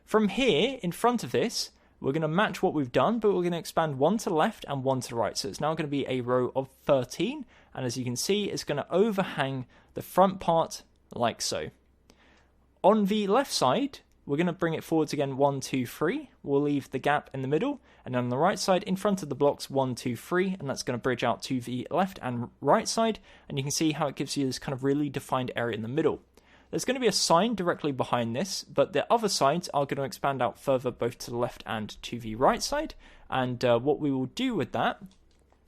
From here, in front of this, we're going to match what we've done, but we're going to expand 1 to the left and 1 to the right. So it's now going to be a row of 13, and as you can see, it's going to overhang the front part like so. On the left side, we're going to bring it forwards again 1, 2, 3. We'll leave the gap in the middle, and then on the right side, in front of the blocks 1, 2, 3, and that's going to bridge out to the left and right side, and you can see how it gives you this kind of really defined area in the middle. There's going to be a sign directly behind this, but the other sides are going to expand out further both to the left and to the right side. And what we will do with that,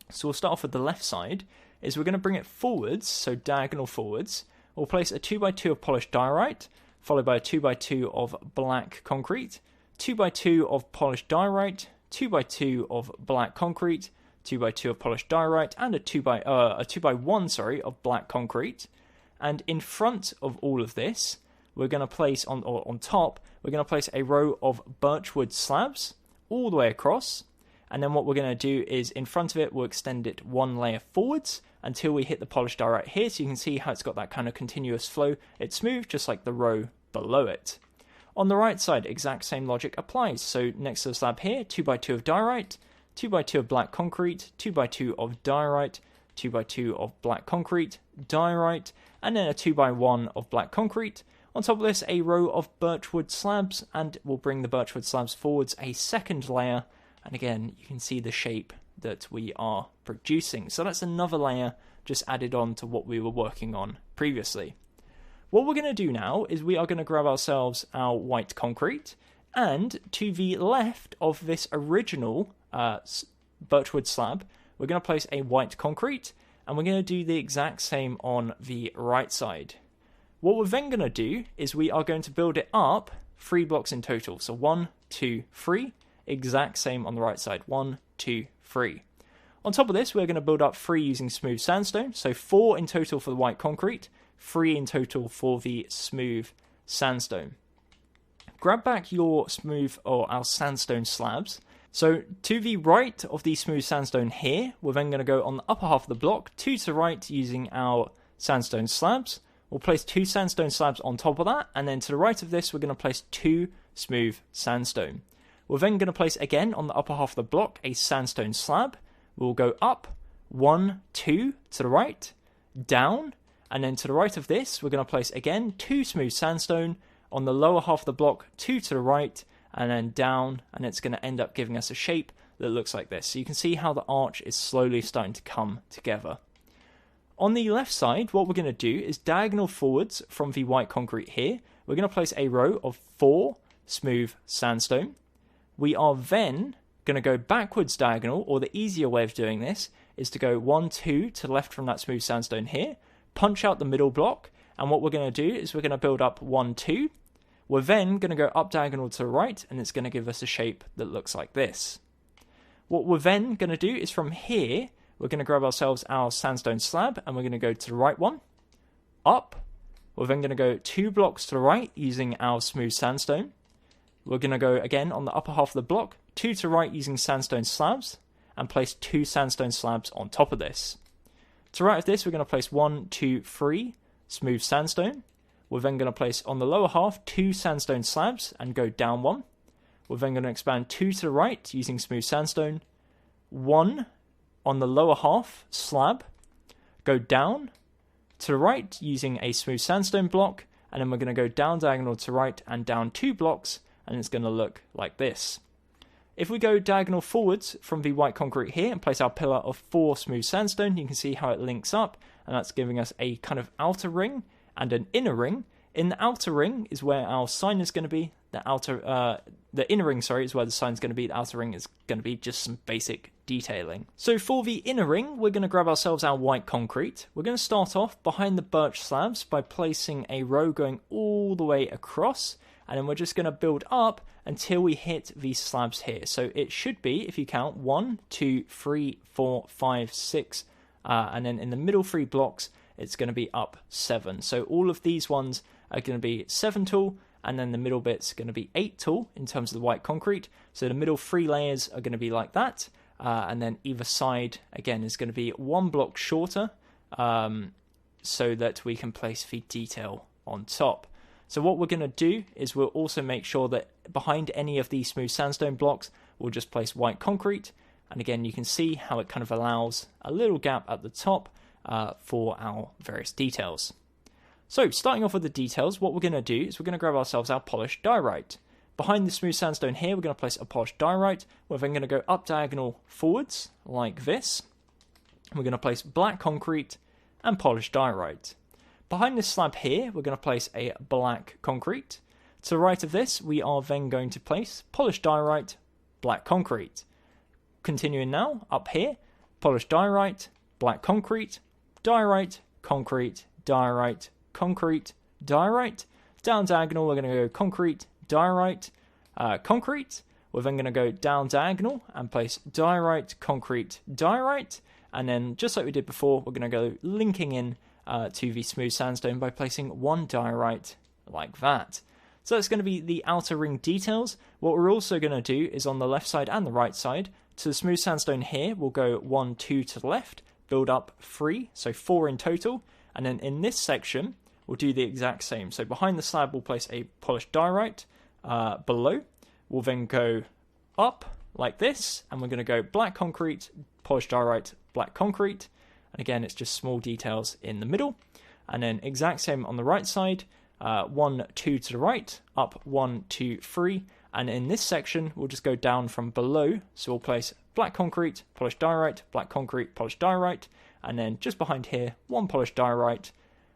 so we'll start off with the left side, is we're going to bring it forwards, so diagonal forwards. We'll place a 2x2 of polished diorite, followed by a 2x2 of black concrete, 2x2 of polished diorite, 2x2 of black concrete, 2x2 of polished diorite, and a 2x1 of black concrete. And in front of all of this, we're going to place on top, we're going to place a row of birchwood slabs all the way across. And then what we're going to do is in front of it, we'll extend it 1 layer forwards until we hit the polished diorite here. So you can see how it's got that kind of continuous flow. It's smooth, just like the row below it. On the right side, exact same logic applies. So next to the slab here, 2x2 of diorite, 2x2 of black concrete, 2x2 of diorite, 2x2 of black concrete, diorite, and then a 2x1 of black concrete. On top of this, a row of birchwood slabs, and we'll bring the birchwood slabs forwards a second layer. And again, you can see the shape that we are producing. So that's another layer just added on to what we were working on previously. What we're going to do now is we are going to grab ourselves our white concrete, and to the left of this original birchwood slab, we're going to place a white concrete, and we're going to do the exact same on the right side. What we're then going to do is we are going to build it up 3 blocks in total. So 1, 2, 3, exact same on the right side. 1, 2, 3. On top of this, we're going to build up 3 using smooth sandstone. So 4 in total for the white concrete, 3 in total for the smooth sandstone. Grab back your smooth or our sandstone slabs. So to the right of the smooth sandstone here, we're then going to go on the upper half of the block, 2 to the right using our sandstone slabs. We'll place 2 sandstone slabs on top of that, and then to the right of this, we're going to place 2 smooth sandstone. We're then going to place again on the upper half of the block a sandstone slab. We'll go up 1, 2 to the right, down, and then to the right of this, we're going to place again 2 smooth sandstone on the lower half of the block, 2 to the right, and then down, and it's going to end up giving us a shape that looks like this. So you can see how the arch is slowly starting to come together. On the left side, what we're going to do is diagonal forwards from the white concrete here. We're going to place a row of 4 smooth sandstone. We are then going to go backwards diagonal, or the easier way of doing this is to go 1, 2 to the left from that smooth sandstone here, punch out the middle block, and what we're going to do is we're going to build up 1, 2. We're then going to go up diagonal to the right, and it's going to give us a shape that looks like this. What we're then going to do is from here, we're going to grab ourselves our sandstone slab, and we're going to go to the right one, up. We're then going to go 2 blocks to the right using our smooth sandstone. We're going to go again on the upper half of the block, 2 to the right using sandstone slabs, and place 2 sandstone slabs on top of this. To the right of this, we're going to place 1, 2, 3 smooth sandstone. We're then going to place on the lower half 2 sandstone slabs and go down 1. We're then going to expand 2 to the right using smooth sandstone, 1 on the lower half slab, go down to the right using a smooth sandstone block, and then we're going to go down diagonal to right and down 2 blocks, and it's going to look like this. If we go diagonal forwards from the white concrete here and place our pillar of 4 smooth sandstone, you can see how it links up, and that's giving us a kind of outer ring and an inner ring. In the outer ring is where our sign is going to be. The inner ring, is where the sign's going to be. The outer ring is going to be just some basic detailing. So for the inner ring, we're going to grab ourselves our white concrete. We're going to start off behind the birch slabs by placing a row going all the way across, and then we're just going to build up until we hit these slabs here. So it should be, if you count, 1, 2, 3, 4, 5, 6, and then in the middle 3 blocks, it's going to be up 7. So all of these ones are going to be 7 tall, and then the middle bit's going to be 8 tall in terms of the white concrete. So the middle 3 layers are going to be like that, and then either side, again, is going to be 1 block shorter, so that we can place the detail on top. So what we're going to do is we'll also make sure that behind any of these smooth sandstone blocks, we'll just place white concrete. And again, you can see how it kind of allows a little gap at the top for our various details. So starting off with the details, what we're going to do is we're going to grab ourselves our polished diorite. Behind the smooth sandstone here, we're going to place a polished diorite. We're then going to go up diagonal forwards like this. We're going to place black concrete and polished diorite. Behind this slab here, we're going to place a black concrete. To the right of this, we are then going to place polished diorite, black concrete. Continuing now, up here, polished diorite, black concrete, diorite, concrete, diorite, concrete, diorite. Down diagonal, we're going to go concrete, diorite, concrete. We're then going to go down diagonal and place diorite, concrete, diorite. And then, just like we did before, we're going to go linking in to the smooth sandstone by placing 1 diorite like that. So that's going to be the outer ring details. What we're also going to do is on the left side and the right side, to the smooth sandstone here, we'll go 1, 2 to the left, build up 3, so 4 in total. And then in this section, we'll do the exact same. So behind the slab, we'll place a polished diorite. Below, we'll then go up like this, and we're going to go black concrete, polished diorite, black concrete. And again, it's just small details in the middle. And then exact same on the right side, 1, 2 to the right, up 1, 2, 3. And in this section, we'll just go down from below. So we'll place black concrete, polished diorite, black concrete, polished diorite. And then just behind here, 1 polished diorite.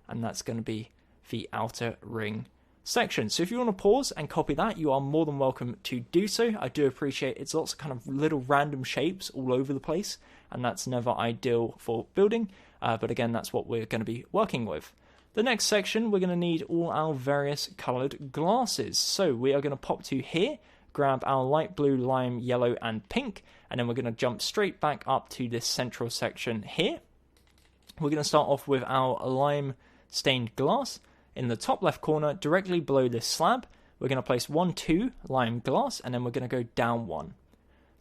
And that's going to be the outer ring section. So if you want to pause and copy that, you are more than welcome to do so. I do appreciate it's lots of kind of little random shapes all over the place, and that's never ideal for building, but again, that's what we're going to be working with. The next section, we're going to need all our various coloured glasses. So we are going to pop to here, grab our light blue, lime, yellow and pink, and then we're going to jump straight back up to this central section here. We're going to start off with our lime stained glass. In the top left corner, directly below this slab, we're going to place 1, 2 lime glass, and then we're going to go down 1.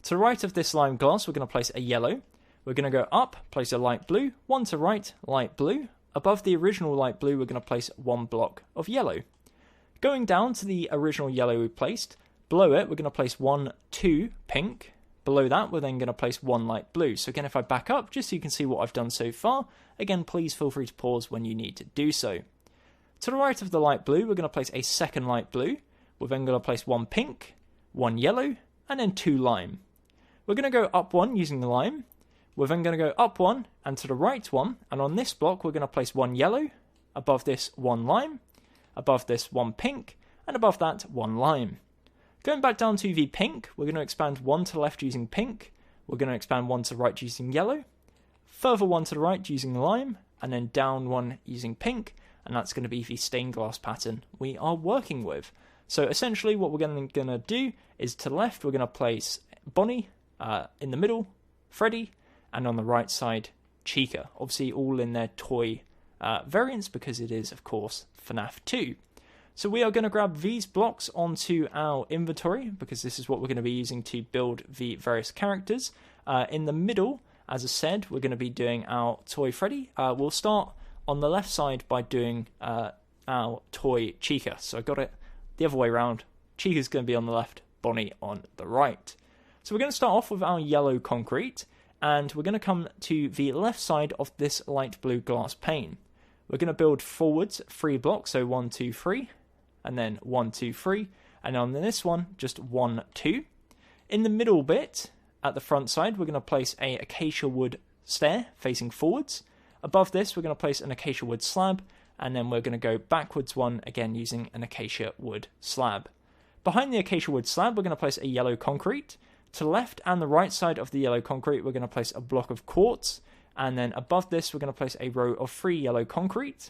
To the right of this lime glass, we're going to place a yellow. We're going to go up, place a light blue, 1 to right, light blue. Above the original light blue, we're going to place 1 block of yellow. Going down to the original yellow we placed, below it, we're going to place 1, 2 pink. Below that, we're then going to place 1 light blue. So again, if I back up, just so you can see what I've done so far, again, please feel free to pause when you need to do so. To the right of the light blue, we're going to place a second light blue. We're then going to place 1 pink, 1 yellow, and then 2 lime. We're going to go up 1 using the lime. We're then going to go up 1 and to the right 1. And on this block, we're going to place 1 yellow. Above this, 1 lime. Above this, 1 pink. And above that, 1 lime. Going back down to the pink, we're going to expand 1 to the left using pink. We're going to expand 1 to the right using yellow. Further 1 to the right using lime. And then down 1 using pink. And that's going to be the stained glass pattern we are working with. So essentially what we're going to do is to the left we're going to place Bonnie, in the middle Freddy, and on the right side Chica. Obviously all in their toy variants because it is of course FNAF 2. So we are going to grab these blocks onto our inventory because this is what we're going to be using to build the various characters. In the middle, as I said, we're going to be doing our toy Freddy. We'll start on the left side by doing our toy Chica. So I got it the other way around. Chica's going to be on the left, Bonnie on the right. So we're going to start off with our yellow concrete, and we're going to come to the left side of this light blue glass pane. We're going to build forwards 3 blocks, so 1, 2, 3, and then 1, 2, 3, and on this one, just 1, 2. In the middle bit, at the front side, we're going to place a acacia wood stair facing forwards. Above this, we're going to place an acacia wood slab, and then we're going to go backwards 1, again using an acacia wood slab. Behind the acacia wood slab, we're going to place a yellow concrete. To the left and the right side of the yellow concrete, we're going to place a block of quartz, and then above this, we're going to place a row of 3 yellow concrete.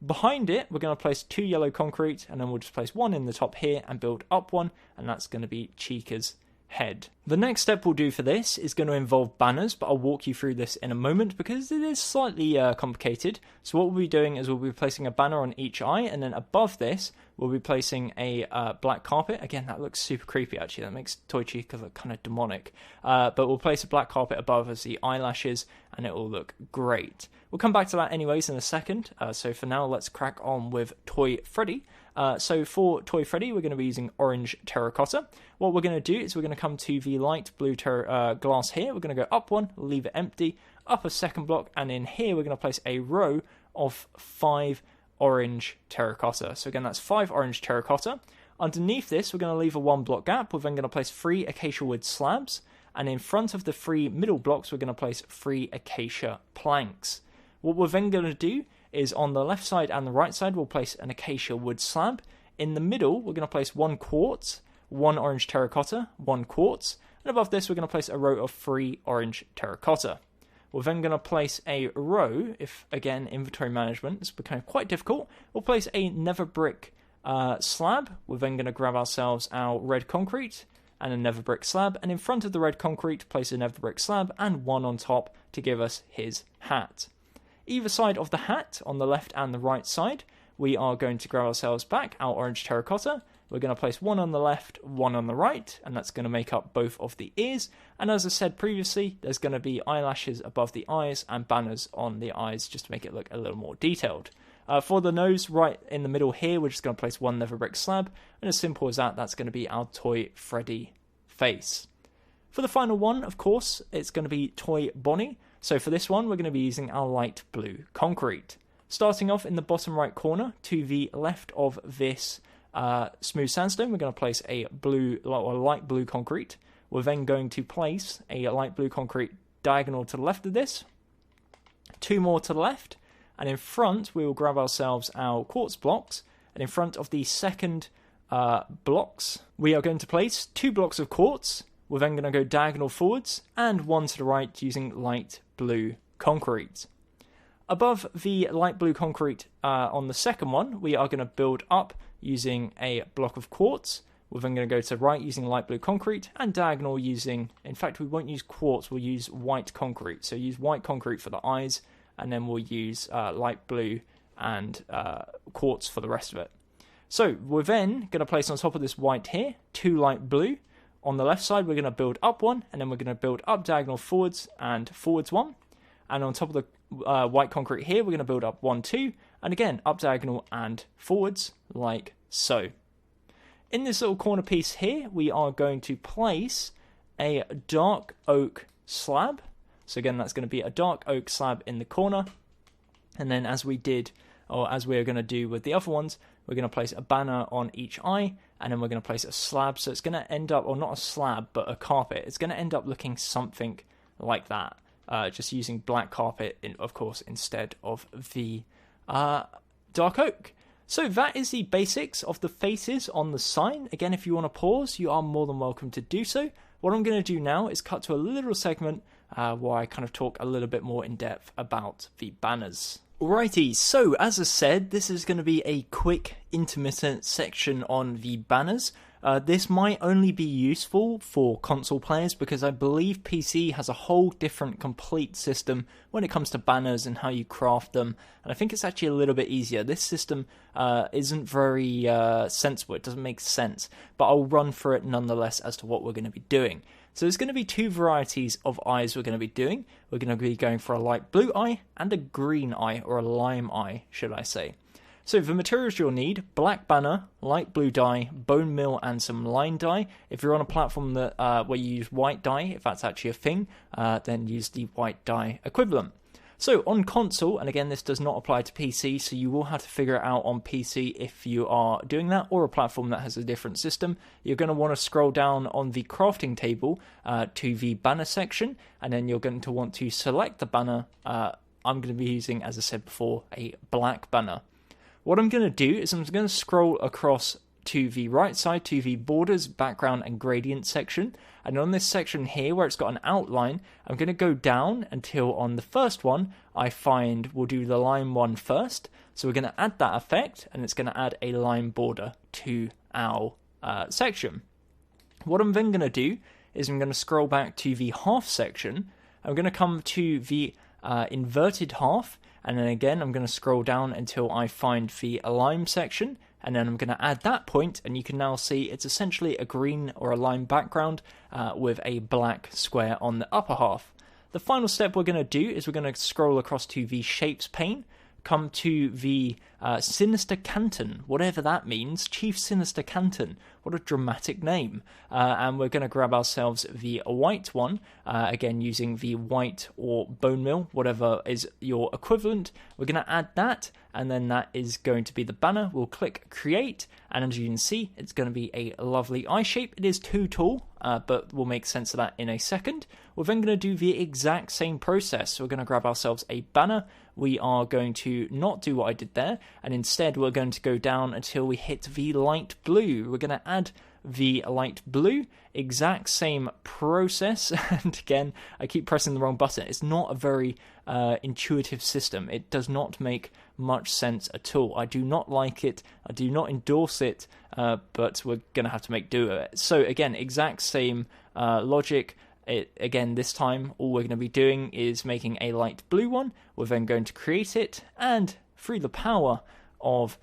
Behind it, we're going to place 2 yellow concrete, and then we'll just place 1 in the top here and build up 1, and that's going to be Chica's head. The next step we'll do for this is going to involve banners, but I'll walk you through this in a moment because it is slightly complicated. So what we'll be doing is we'll be placing a banner on each eye, and then above this we'll be placing a black carpet. Again, that looks super creepy actually, that makes Toy Chica look kind of demonic. But we'll place a black carpet above as the eyelashes, and it will look great. We'll come back to that anyways in a second, so for now let's crack on with Toy Freddy. So for Toy Freddy, we're going to be using orange terracotta. What we're going to do is we're going to come to the light blue glass here. We're going to go up 1, leave it empty, up a second block, and in here we're going to place a row of 5 orange terracotta. So again, that's 5 orange terracotta. Underneath this, we're going to leave a 1 block gap. We're then going to place 3 acacia wood slabs, and in front of the 3 middle blocks, we're going to place 3 acacia planks. What we're then going to do is on the left side and the right side, we'll place an acacia wood slab. In the middle, we're going to place 1 quartz, 1 orange terracotta, 1 quartz, and above this, we're going to place a row of 3 orange terracotta. We're then going to place a row, if again, inventory management is becoming quite difficult, we'll place a nether brick slab. We're then going to grab ourselves our red concrete and a nether brick slab, and in front of the red concrete, place a nether brick slab and 1 on top to give us his hat. Either side of the hat, on the left and the right side, we are going to grab ourselves back our orange terracotta. We're going to place 1 on the left, 1 on the right, and that's going to make up both of the ears. And as I said previously, there's going to be eyelashes above the eyes and banners on the eyes just to make it look a little more detailed. For the nose, right in the middle here, we're just going to place 1 nether brick slab, and as simple as that, that's going to be our Toy Freddy face. For the final one, of course, it's going to be Toy Bonnie. So for this one, we're going to be using our light blue concrete. Starting off in the bottom right corner to the left of this smooth sandstone, we're going to place a light blue concrete. We're then going to place a light blue concrete diagonal to the left of this, 2 more to the left, and in front we will grab ourselves our quartz blocks, and in front of the second blocks we are going to place 2 blocks of quartz. We're then going to go diagonal forwards and 1 to the right using light blue concrete. Above the light blue concrete on the second one, we are going to build up using a block of quartz. We're then going to go to right using light blue concrete and diagonal using, in fact we won't use quartz, we'll use white concrete. So use white concrete for the eyes, and then we'll use light blue and quartz for the rest of it. So we're then going to place on top of this white here 2 light blue. On the left side we're going to build up 1, and then we're going to build up diagonal forwards and forwards 1. And on top of the white concrete here we're going to build up 1, 2, and again up diagonal and forwards like so. In this little corner piece here, we are going to place a dark oak slab. So again, that's going to be a dark oak slab in the corner. And then as we did, or as we're going to do with the other ones, we're going to place a banner on each eye, and then we're going to place a slab. So it's going to end up, or not a slab, but a carpet. It's going to end up looking something like that. Just using black carpet, of course, instead of the dark oak. So that is the basics of the faces on the sign. Again, if you want to pause, you are more than welcome to do so. What I'm going to do now is cut to a little segment where I kind of talk a little bit more in depth about the banners. Alrighty, so as I said, this is going to be a quick, intermittent section on the banners. This might only be useful for console players because I believe PC has a whole different complete system when it comes to banners and how you craft them, and I think it's actually a little bit easier. This system isn't very sensible, it doesn't make sense, but I'll run through it nonetheless as to what we're going to be doing. So there's going to be 2 varieties of eyes we're going to be doing. We're going to be going for a light blue eye and a green eye, or a lime eye, should I say. So the materials you'll need: black banner, light blue dye, bone meal, and some line dye. If you're on a platform that where you use white dye, if that's actually a thing, then use the white dye equivalent. So on console, and again this does not apply to PC, so you will have to figure it out on PC if you are doing that, or a platform that has a different system. You're going to want to scroll down on the crafting table to the banner section, and then you're going to want to select the banner. I'm going to be using, as I said before, a black banner. What I'm going to do is I'm going to scroll across to the right side to the borders, background and gradient section, and on this section here where it's got an outline, I'm going to go down until on the first one I find we'll do the line one first. So we're going to add that effect, and it's going to add a line border to our section. What I'm then going to do is I'm going to scroll back to the half section. I'm going to come to the inverted half, and then again I'm going to scroll down until I find the lime section, and then I'm going to add that point, and you can now see it's essentially a green or a lime background with a black square on the upper half. The final step we're going to do is we're going to scroll across to the shapes pane, come to the Sinister Canton, whatever that means, Chief Sinister Canton, what a dramatic name, and we're going to grab ourselves the white one, again using the white or bone meal, whatever is your equivalent. We're going to add that, and then that is going to be the banner. We'll click create, and as you can see, it's going to be a lovely eye shape. It is too tall, but we'll make sense of that in a second. We're then going to do the exact same process. So we're going to grab ourselves a banner. We are going to not do what I did there, and instead we're going to go down until we hit the light blue. We're going to add the light blue, exact same process, and again I keep pressing the wrong button. It's not a very intuitive system. It does not make much sense at all. I do not like it, I do not endorse it, but we're going to have to make do of it. So again, exact same logic. Again, this time all we're going to be doing is making a light blue one. We're then going to create it, and through the power of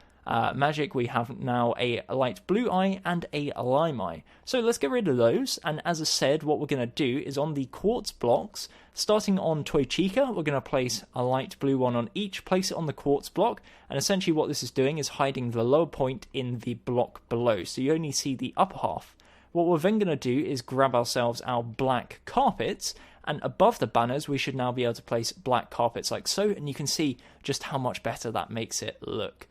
magic, we have now a light blue eye and a lime eye. So let's get rid of those, and as I said, what we're going to do is on the quartz blocks, starting on Toy Chica, we're going to place a light blue one on each, place it on the quartz block, and essentially what this is doing is hiding the lower point in the block below, so you only see the upper half. What we're then going to do is grab ourselves our black carpets, and above the banners we should now be able to place black carpets like so, and you can see just how much better that makes it look.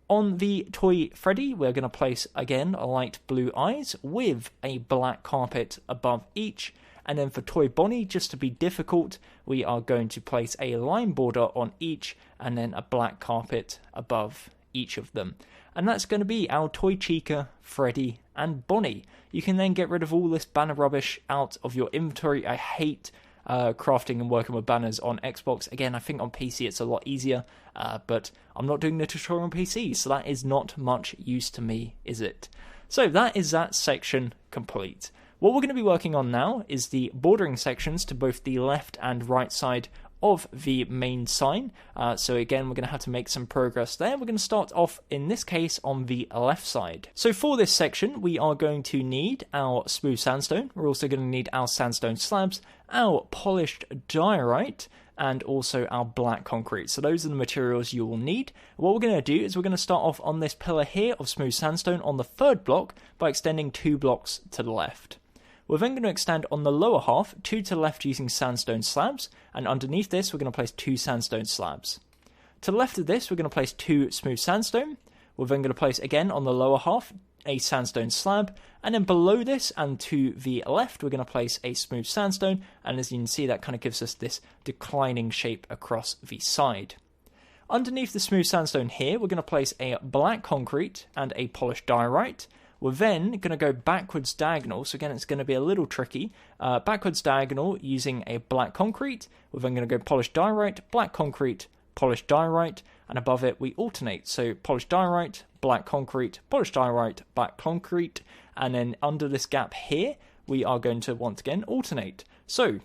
On the toy Freddy, we're going to place, again, light blue eyes with a black carpet above each. And then for toy Bonnie, just to be difficult, we are going to place a line border on each and then a black carpet above each of them. And that's going to be our toy Chica, Freddy, and Bonnie. You can then get rid of all this banner rubbish out of your inventory. I hate crafting and working with banners on Xbox. Again, I think on PC it's a lot easier, but I'm not doing the tutorial on PC, so that is not much use to me, is it? So that is that section complete. What we're going to be working on now is the bordering sections to both the left and right side of the main sign. So again, we're going to have to make some progress there. We're going to start off, in this case, on the left side. So for this section, we are going to need our smooth sandstone. We're also going to need our sandstone slabs, our polished diorite, and also our black concrete. So those are the materials you will need. What we're going to do is we're going to start off on this pillar here of smooth sandstone on the third block by extending 2 blocks to the left. We're then going to extend on the lower half 2 to the left using sandstone slabs, and underneath this we're going to place 2 sandstone slabs. To the left of this we're going to place 2 smooth sandstone. We're then going to place again on the lower half a sandstone slab, and then below this and to the left we're going to place a smooth sandstone, and as you can see that kind of gives us this declining shape across the side. Underneath the smooth sandstone here we're going to place a black concrete and a polished diorite. We're then going to go backwards diagonal, so again it's going to be a little tricky. Backwards diagonal using a black concrete. We're then going to go polished diorite, black concrete, polished diorite, and above it we alternate. So polished diorite, black concrete, polished diorite, black concrete, and then under this gap here we are going to once again alternate. So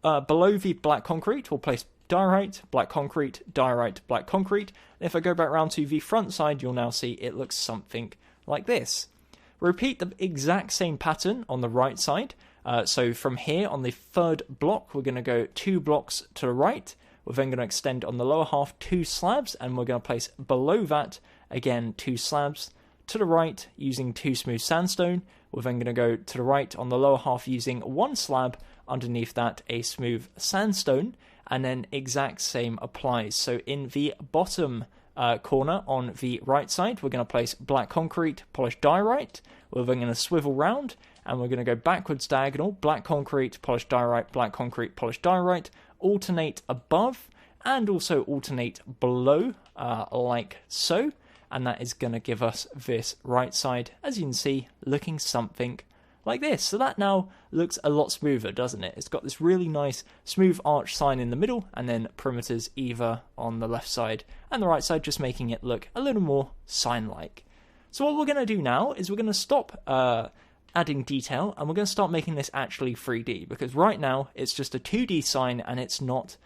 below the black concrete we'll place diorite, black concrete, diorite, black concrete. And if I go back around to the front side you'll now see it looks something like this. Repeat the exact same pattern on the right side. So from here on the third block, we're going to go 2 blocks to the right. We're then going to extend on the lower half 2 slabs, and we're going to place below that again 2 slabs to the right using 2 smooth sandstone. We're then going to go to the right on the lower half using 1 slab, underneath that a smooth sandstone, and then exact same applies. So in the bottom corner on the right side we're going to place black concrete, polished diorite. We're then going to swivel round and we're going to go backwards diagonal, black concrete, polished diorite, black concrete, polished diorite, alternate above and also alternate below like so, and that is going to give us this right side, as you can see, looking something like this. So that now looks a lot smoother, doesn't it? It's got this really nice smooth arch sign in the middle and then perimeters either on the left side and the right side, just making it look a little more sign-like. So what we're going to do now is we're going to stop adding detail and we're going to start making this actually 3D, because right now it's just a 2D sign and it's not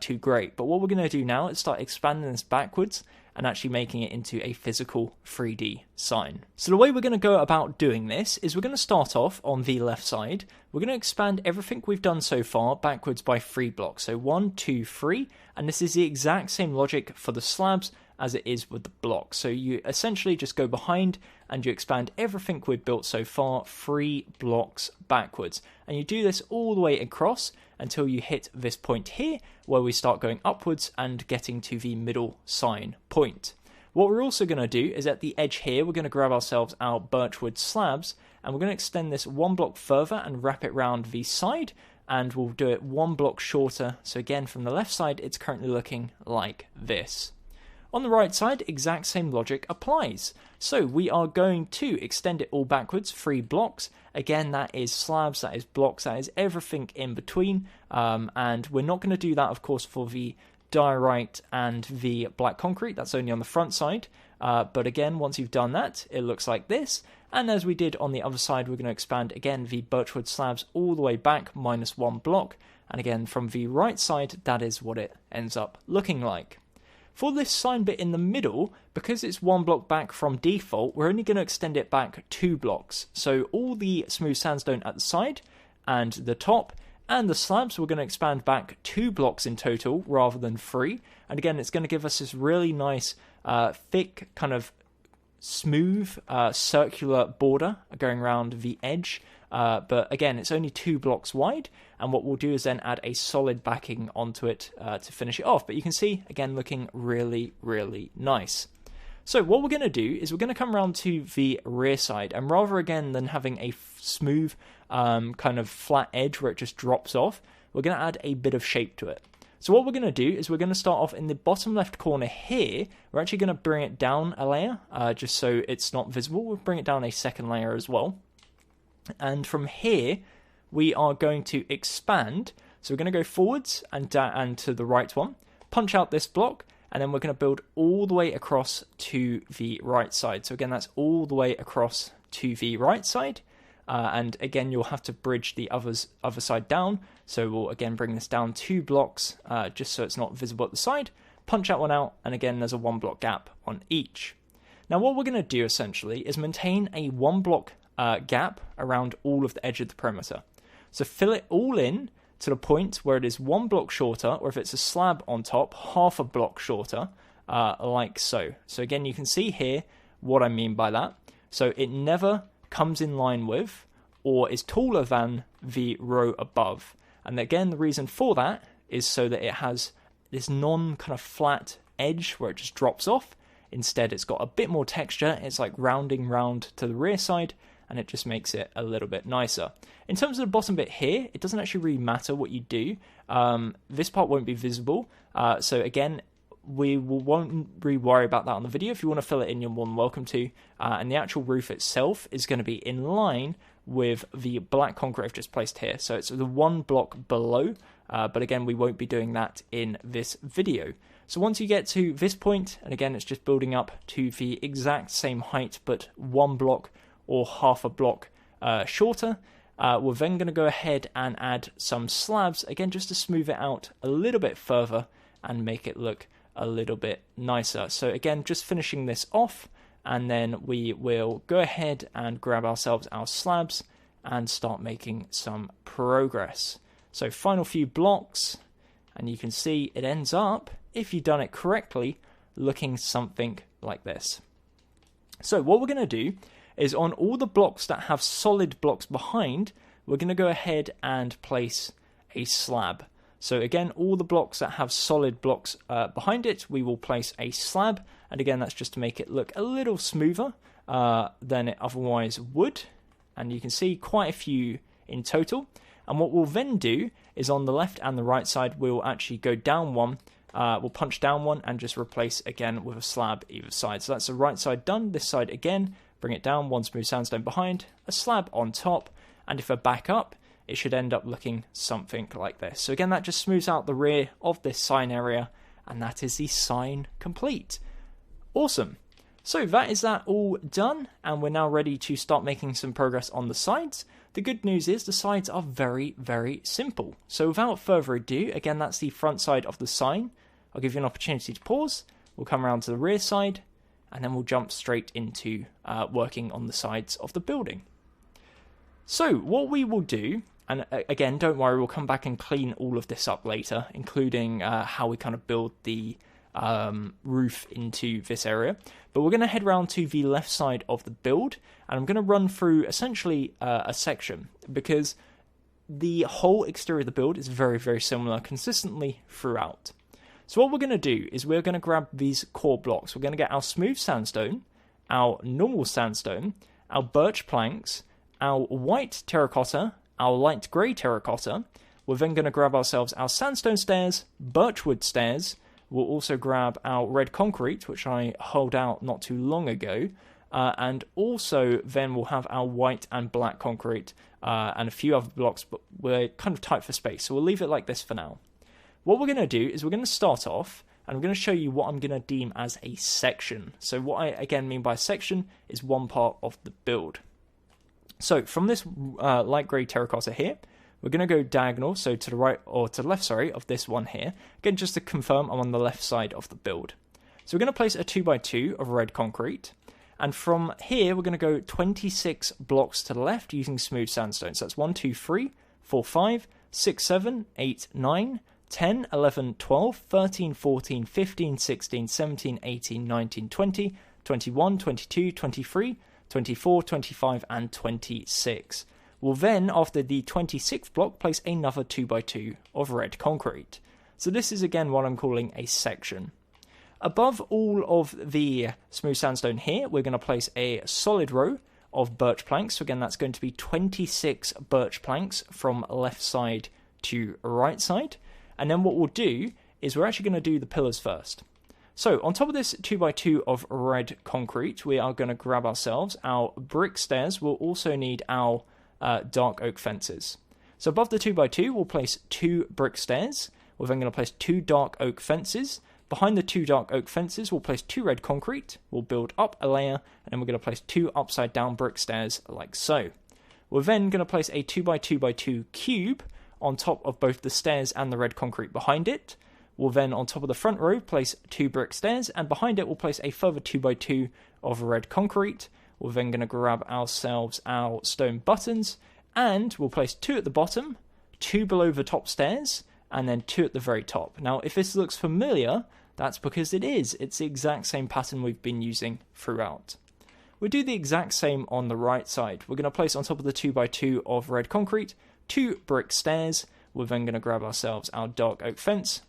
too great. But what we're going to do now is start expanding this backwards and actually making it into a physical 3D sign. So the way we're going to go about doing this is we're going to start off on the left side. We're going to expand everything we've done so far backwards by 3 blocks. So 1, 2, 3, and this is the exact same logic for the slabs as it is with the blocks. So you essentially just go behind and you expand everything we've built so far 3 blocks backwards. And you do this all the way across until you hit this point here where we start going upwards and getting to the middle sign point. What we're also going to do is at the edge here we're going to grab ourselves our birchwood slabs and we're going to extend this 1 block further and wrap it round the side, and we'll do it 1 block shorter. So again from the left side it's currently looking like this. On the right side, exact same logic applies. So we are going to extend it all backwards 3 blocks. Again, that is slabs, that is blocks, that is everything in between. And we're not going to do that, of course, for the diorite and the black concrete. That's only on the front side. But again, once you've done that, it looks like this. And as we did on the other side, we're going to expand, again, the birchwood slabs all the way back, minus 1 block. And again, from the right side, that is what it ends up looking like. For this sign bit in the middle, because it's 1 block back from default, we're only going to extend it back 2 blocks. So all the smooth sandstone at the side and the top and the slabs, we're going to expand back 2 blocks in total rather than 3. And again, it's going to give us this really nice, thick kind of smooth circular border going around the edge, but again, it's only 2 blocks wide, and what we'll do is then add a solid backing onto it to finish it off. But you can see, again, looking really, really nice. So what we're going to do is we're going to come around to the rear side, and rather again than having a smooth kind of flat edge where it just drops off, we're going to add a bit of shape to it. So what we're going to do is we're going to start off in the bottom left corner here. We're actually going to bring it down a layer, just so it's not visible. We'll bring it down a second layer as well. And from here, we are going to expand. So we're going to go forwards and to the right one, punch out this block, and then we're going to build all the way across to the right side. So again, that's all the way across to the right side. And again, you'll have to bridge the other side down. So we'll again bring this down 2 blocks, just so it's not visible at the side. Punch that one out, and again, there's a 1 block gap on each. Now, what we're going to do essentially is maintain a 1 block gap around all of the edge of the perimeter. So fill it all in to the point where it is 1 block shorter, or if it's a slab on top, half a block shorter, like so. So again, you can see here what I mean by that. So it never comes in line with or is taller than the row above. And again, the reason for that is so that it has this non kind of flat edge where it just drops off. Instead, it's got a bit more texture. It's like rounding round to the rear side, and it just makes it a little bit nicer. In terms of the bottom bit here, it doesn't actually really matter what you do. This part won't be visible. So again, won't really worry about that on the video. If you want to fill it in, you're more than welcome to. And the actual roof itself is going to be in line with the black concrete I've just placed here. So it's the 1 block below. But again, we won't be doing that in this video. So once you get to this point, and again, it's just building up to the exact same height, but 1 block or half a block shorter, we're then going to go ahead and add some slabs, again, just to smooth it out a little bit further and make it look a little bit nicer. So again, just finishing this off, and then we will go ahead and grab ourselves our slabs and start making some progress. So final few blocks, and you can see it ends up, if you've done it correctly, looking something like this. So what we're going to do is on all the blocks that have solid blocks behind, we're going to go ahead and place a slab. So again, all the blocks that have solid blocks behind it, we will place a slab. And again, that's just to make it look a little smoother than it otherwise would. And you can see quite a few in total. And what we'll then do is on the left and the right side, we'll actually go down one. We'll punch down one and just replace again with a slab either side. So that's the right side done. This side again, bring it down, 1 smooth sandstone behind, a slab on top. And if I back up, it should end up looking something like this. So again, that just smooths out the rear of this sign area, and that is the sign complete. Awesome. So that is that all done, and we're now ready to start making some progress on the sides. The good news is the sides are very, very simple. So without further ado, again, that's the front side of the sign. I'll give you an opportunity to pause. We'll come around to the rear side, and then we'll jump straight into working on the sides of the building. So what we will do, and again, don't worry, we'll come back and clean all of this up later, including how we kind of build the roof into this area. But we're going to head round to the left side of the build, and I'm going to run through essentially a section, because the whole exterior of the build is very, very similar consistently throughout. So what we're going to do is we're going to grab these core blocks. We're going to get our smooth sandstone, our normal sandstone, our birch planks, our white terracotta, our light grey terracotta. We're then going to grab ourselves our sandstone stairs, birchwood stairs. We'll also grab our red concrete, which I hauled out not too long ago. And also then we'll have our white and black concrete and a few other blocks, but we're kind of tight for space. So we'll leave it like this for now. What we're going to do is we're going to start off, and I'm going to show you what I'm going to deem as a section. So what I again mean by section is one part of the build. So from this light grey terracotta here, we're going to go diagonal, so to the right, or to the left, sorry, of this one here. Again, just to confirm, I'm on the left side of the build. So we're going to place a 2x2 of red concrete. And from here, we're going to go 26 blocks to the left using smooth sandstone. So that's 1, 2, 3, 4, 5, 6, 7, 8, 9, 10, 11, 12, 13, 14, 15, 16, 17, 18, 19, 20, 21, 22, 23, 24, 25, and 26. We'll then, after the 26th block, place another 2x2 of red concrete. So this is again what I'm calling a section. Above all of the smooth sandstone here, we're going to place a solid row of birch planks. So again, that's going to be 26 birch planks from left side to right side. And then what we'll do is we're actually going to do the pillars first. So on top of this 2x2 of red concrete, we are going to grab ourselves our brick stairs. We'll also need our dark oak fences. So above the 2x2, we'll place 2 brick stairs. We're then going to place 2 dark oak fences. Behind the 2 dark oak fences, we'll place 2 red concrete. We'll build up a layer, and then we're going to place 2 upside down brick stairs like so. We're then going to place a 2x2x2 cube on top of both the stairs and the red concrete behind it. We'll then, on top of the front row, place 2 brick stairs, and behind it we'll place a further 2x2 of red concrete. We're then going to grab ourselves our stone buttons, and we'll place 2 at the bottom, 2 below the top stairs, and then 2 at the very top. Now, if this looks familiar, that's because it is. It's the exact same pattern we've been using throughout. We'll do the exact same on the right side. We're going to place on top of the 2x2 of red concrete, 2 brick stairs. We're then going to grab ourselves our dark oak fence,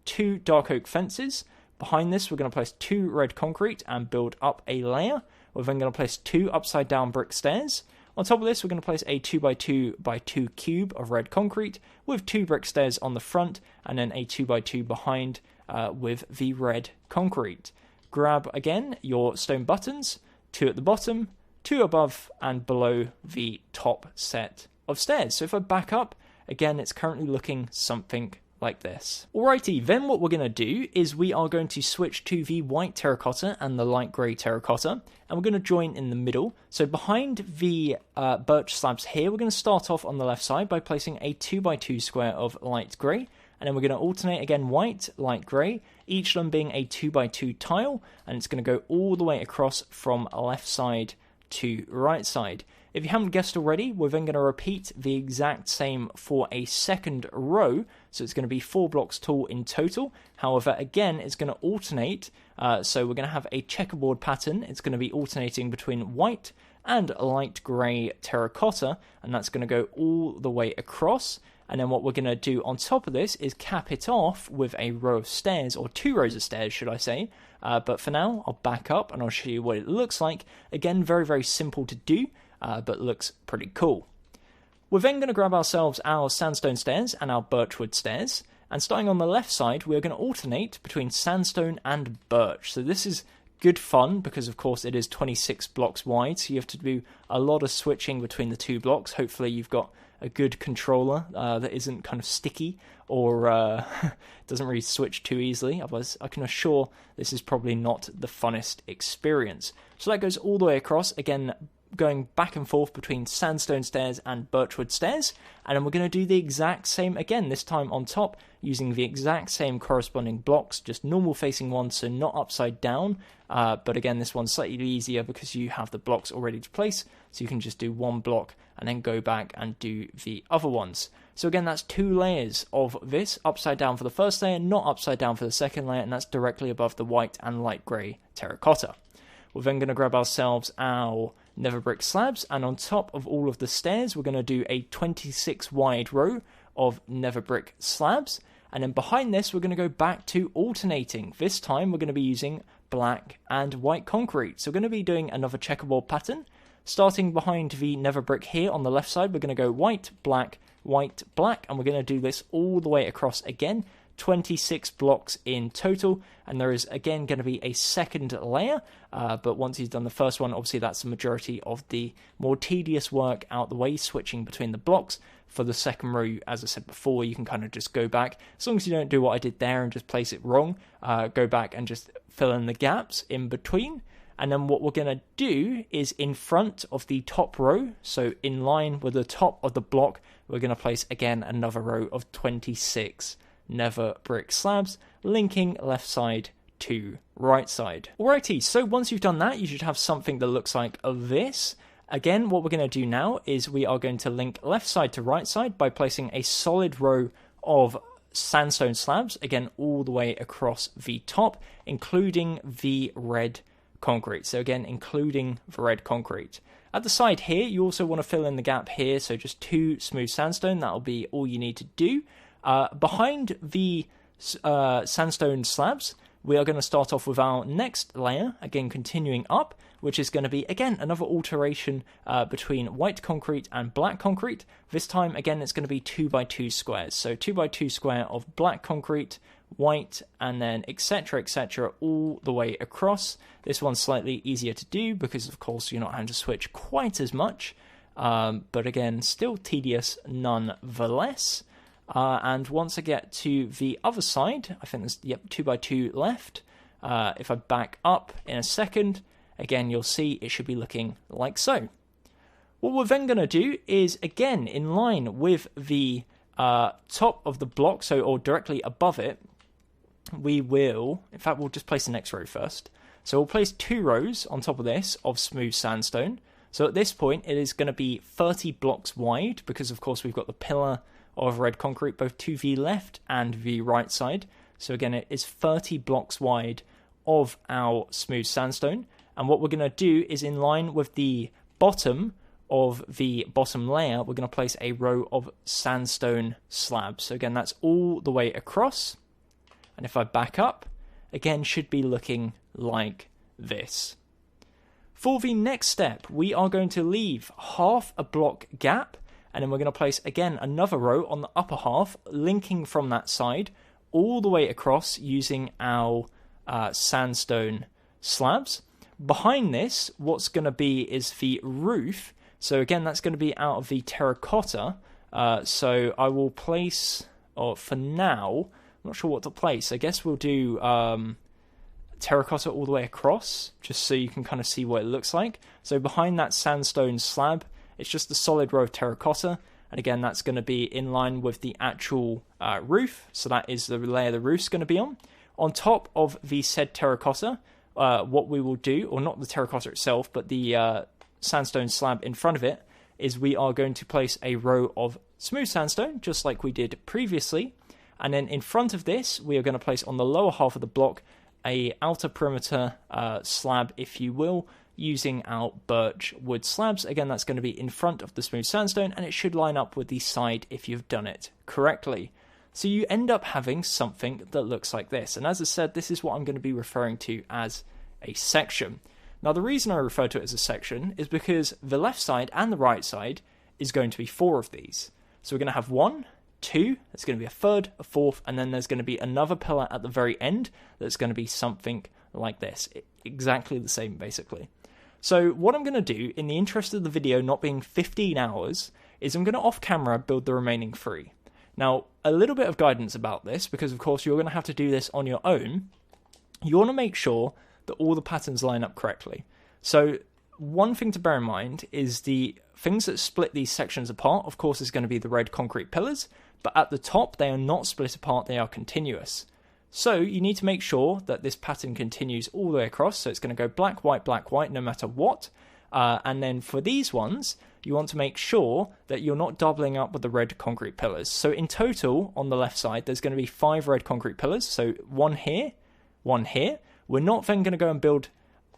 2 dark oak fences. Behind this, we're going to place 2 red concrete and build up a layer. We're then going to place 2 upside down brick stairs. On top of this, we're going to place a 2x2x2 cube of red concrete with 2 brick stairs on the front, and then a 2x2 behind with the red concrete. Grab again your stone buttons, 2 at the bottom, 2 above and below the top set of stairs. So if I back up, again, it's currently looking something like this. Alrighty, then what we're going to do is we are going to switch to the white terracotta and the light grey terracotta, and we're going to join in the middle. So behind the birch slabs here, we're going to start off on the left side by placing a 2x2 square of light grey, and then we're going to alternate again white, light grey, each of them being a 2x2 tile, and it's going to go all the way across from left side to right side. If you haven't guessed already, we're then going to repeat the exact same for a second row, so it's going to be 4 blocks tall in total. However, again, it's going to alternate, so we're going to have a checkerboard pattern. It's going to be alternating between white and light grey terracotta, and that's going to go all the way across. And then what we're going to do on top of this is cap it off with a row of stairs, or 2 rows of stairs, should I say. But for now, I'll back up and I'll show you what it looks like. Again, very, very simple to do. But looks pretty cool. We're then going to grab ourselves our sandstone stairs and our birchwood stairs, and starting on the left side, we're going to alternate between sandstone and birch. So this is good fun because, of course, it is 26 blocks wide, so you have to do a lot of switching between the 2 blocks. Hopefully you've got a good controller that isn't kind of sticky or doesn't really switch too easily. Otherwise, I can assure this is probably not the funnest experience. So that goes all the way across, again, going back and forth between sandstone stairs and birchwood stairs, and then we're going to do the exact same again, this time on top, using the exact same corresponding blocks, just normal facing ones, so not upside down, but again, this one's slightly easier because you have the blocks already to place, so you can just do 1 block and then go back and do the other ones. So again, that's 2 layers of this, upside down for the first layer, not upside down for the second layer, and that's directly above the white and light grey terracotta. We're then going to grab ourselves our nether brick slabs, and on top of all of the stairs, we're going to do a 26 wide row of nether brick slabs, and then behind this, we're going to go back to alternating. This time, we're going to be using black and white concrete. So we're going to be doing another checkerboard pattern. Starting behind the nether brick here on the left side, we're going to go white, black, and we're going to do this all the way across again. 26 blocks in total, and there is again going to be a second layer, but once he's done the first one, obviously that's the majority of the more tedious work out the way, switching between the blocks. For the second row, as I said before, you can kind of just go back, as long as you don't do what I did there and just place it wrong, go back and just fill in the gaps in between. And then what we're going to do is in front of the top row, so in line with the top of the block, we're going to place again another row of 26 nether brick slabs, linking left side to right side. Alrighty, so once you've done that, you should have something that looks like this. Again, what we're going to do now is we are going to link left side to right side by placing a solid row of sandstone slabs, again, all the way across the top, including the red concrete. So again, including the red concrete. At the side here, you also want to fill in the gap here, so just 2 smooth sandstone. That'll be all you need to do. Behind the sandstone slabs, we are going to start off with our next layer, again continuing up, which is going to be, again, another alteration between white concrete and black concrete. This time, again, it's going to be 2x2 squares. So 2x2 square of black concrete, white, and then etc, all the way across. This one's slightly easier to do because, of course, you're not having to switch quite as much. But again, still tedious nonetheless. And once I get to the other side, I think there's, 2x2 left. If I back up in a second, again, you'll see it should be looking like so. What we're then going to do is, again, in line with the top of the block, or directly above it, we will, in fact, we'll just place the next row first. So we'll place 2 rows on top of this of smooth sandstone. So at this point, it is going to be 30 blocks wide, because, of course, we've got the pillar of red concrete both to the left and the right side. So again, it is 30 blocks wide of our smooth sandstone. And what we're going to do is, in line with the bottom of the bottom layer, we're going to place a row of sandstone slabs. So again, that's all the way across. And if I back up, again, should be looking like this. For the next step, we are going to leave half a block gap, and then we're going to place, again, another row on the upper half, linking from that side all the way across using our sandstone slabs. Behind this, what's going to be is the roof. So again, that's going to be out of the terracotta. So I will place, or for now, I'm not sure what to place. I guess we'll do terracotta all the way across, just so you can kind of see what it looks like. So behind that sandstone slab, it's just a solid row of terracotta, and again, that's going to be in line with the actual roof, so that is the layer the roof's going to be on. On top of the said terracotta, what we will do, or not the terracotta itself, but the sandstone slab in front of it, is we are going to place a row of smooth sandstone, just like we did previously, and then in front of this, we are going to place on the lower half of the block a outer perimeter slab, if you will, using our birch wood slabs. Again, that's going to be in front of the smooth sandstone, and it should line up with the side if you've done it correctly. So you end up having something that looks like this. And as I said, this is what I'm going to be referring to as a section. Now, the reason I refer to it as a section is because the left side and the right side is going to be 4 of these. So we're going to have 1, 2, there's going to be a third, a fourth, and then there's going to be another pillar at the very end that's going to be something like this. Exactly the same, basically. So what I'm going to do, in the interest of the video not being 15 hours, is I'm going to off-camera build the remaining 3. Now, a little bit of guidance about this, because of course you're going to have to do this on your own. You want to make sure that all the patterns line up correctly. So one thing to bear in mind is the things that split these sections apart, of course, is going to be the red concrete pillars, but at the top they are not split apart, they are continuous. So you need to make sure that this pattern continues all the way across, so it's going to go black, white, no matter what. And then for these ones, you want to make sure that you're not doubling up with the red concrete pillars. So in total, on the left side, there's going to be 5 red concrete pillars, so 1 here, 1 here. We're not then going to go and build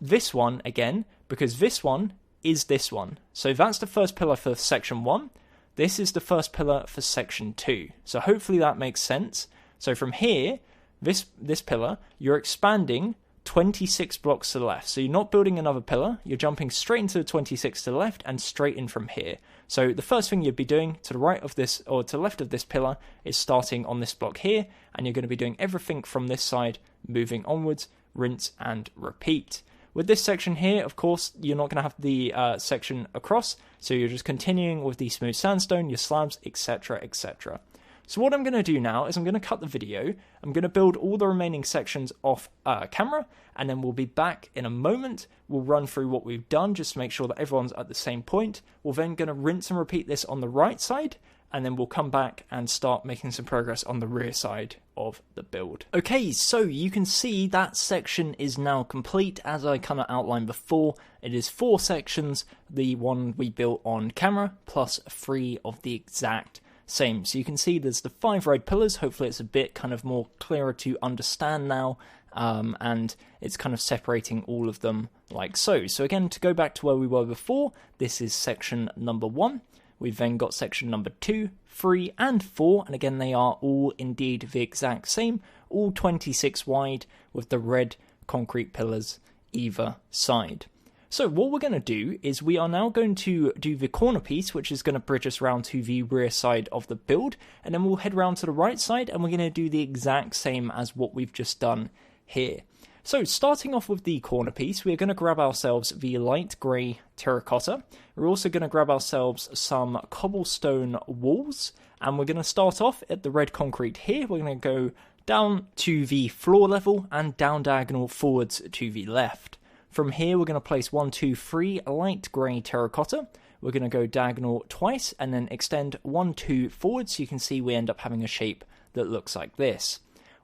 this one again, because this one is this one. So that's the first pillar for section 1. This is the first pillar for section 2. So hopefully that makes sense. So from here, this pillar, you're expanding 26 blocks to the left. So you're not building another pillar, you're jumping straight into the 26 to the left and straight in from here. So the first thing you'd be doing to the right of this, or to the left of this pillar, is starting on this block here, and you're going to be doing everything from this side, moving onwards, rinse and repeat. With this section here, of course, you're not going to have the section across, so you're just continuing with the smooth sandstone, your slabs, etc, etc. So what I'm going to do now is I'm going to cut the video, I'm going to build all the remaining sections off camera, and then we'll be back in a moment. We'll run through what we've done just to make sure that everyone's at the same point. We're then going to rinse and repeat this on the right side, and then we'll come back and start making some progress on the rear side of the build. Okay, so you can see that section is now complete. As I kind of outlined before, it is 4 sections, the one we built on camera, plus 3 of the exact same. So you can see there's the 5 red pillars. Hopefully it's a bit kind of more clearer to understand now, and it's kind of separating all of them like so. So again, to go back to where we were before, this is section number 1. We've then got section number 2, 3 and 4, and again they are all indeed the exact same, all 26 wide with the red concrete pillars either side. So what we're going to do is we are now going to do the corner piece, which is going to bridge us round to the rear side of the build, and then we'll head round to the right side and we're going to do the exact same as what we've just done here. So starting off with the corner piece, we're going to grab ourselves the light grey terracotta. We're also going to grab ourselves some cobblestone walls, and we're going to start off at the red concrete here. We're going to go down to the floor level and down diagonal forwards to the left. From here we're going to place 1, 2, 3 light grey terracotta. We're going to go diagonal twice and then extend 1, 2 forwards, so you can see we end up having a shape that looks like this.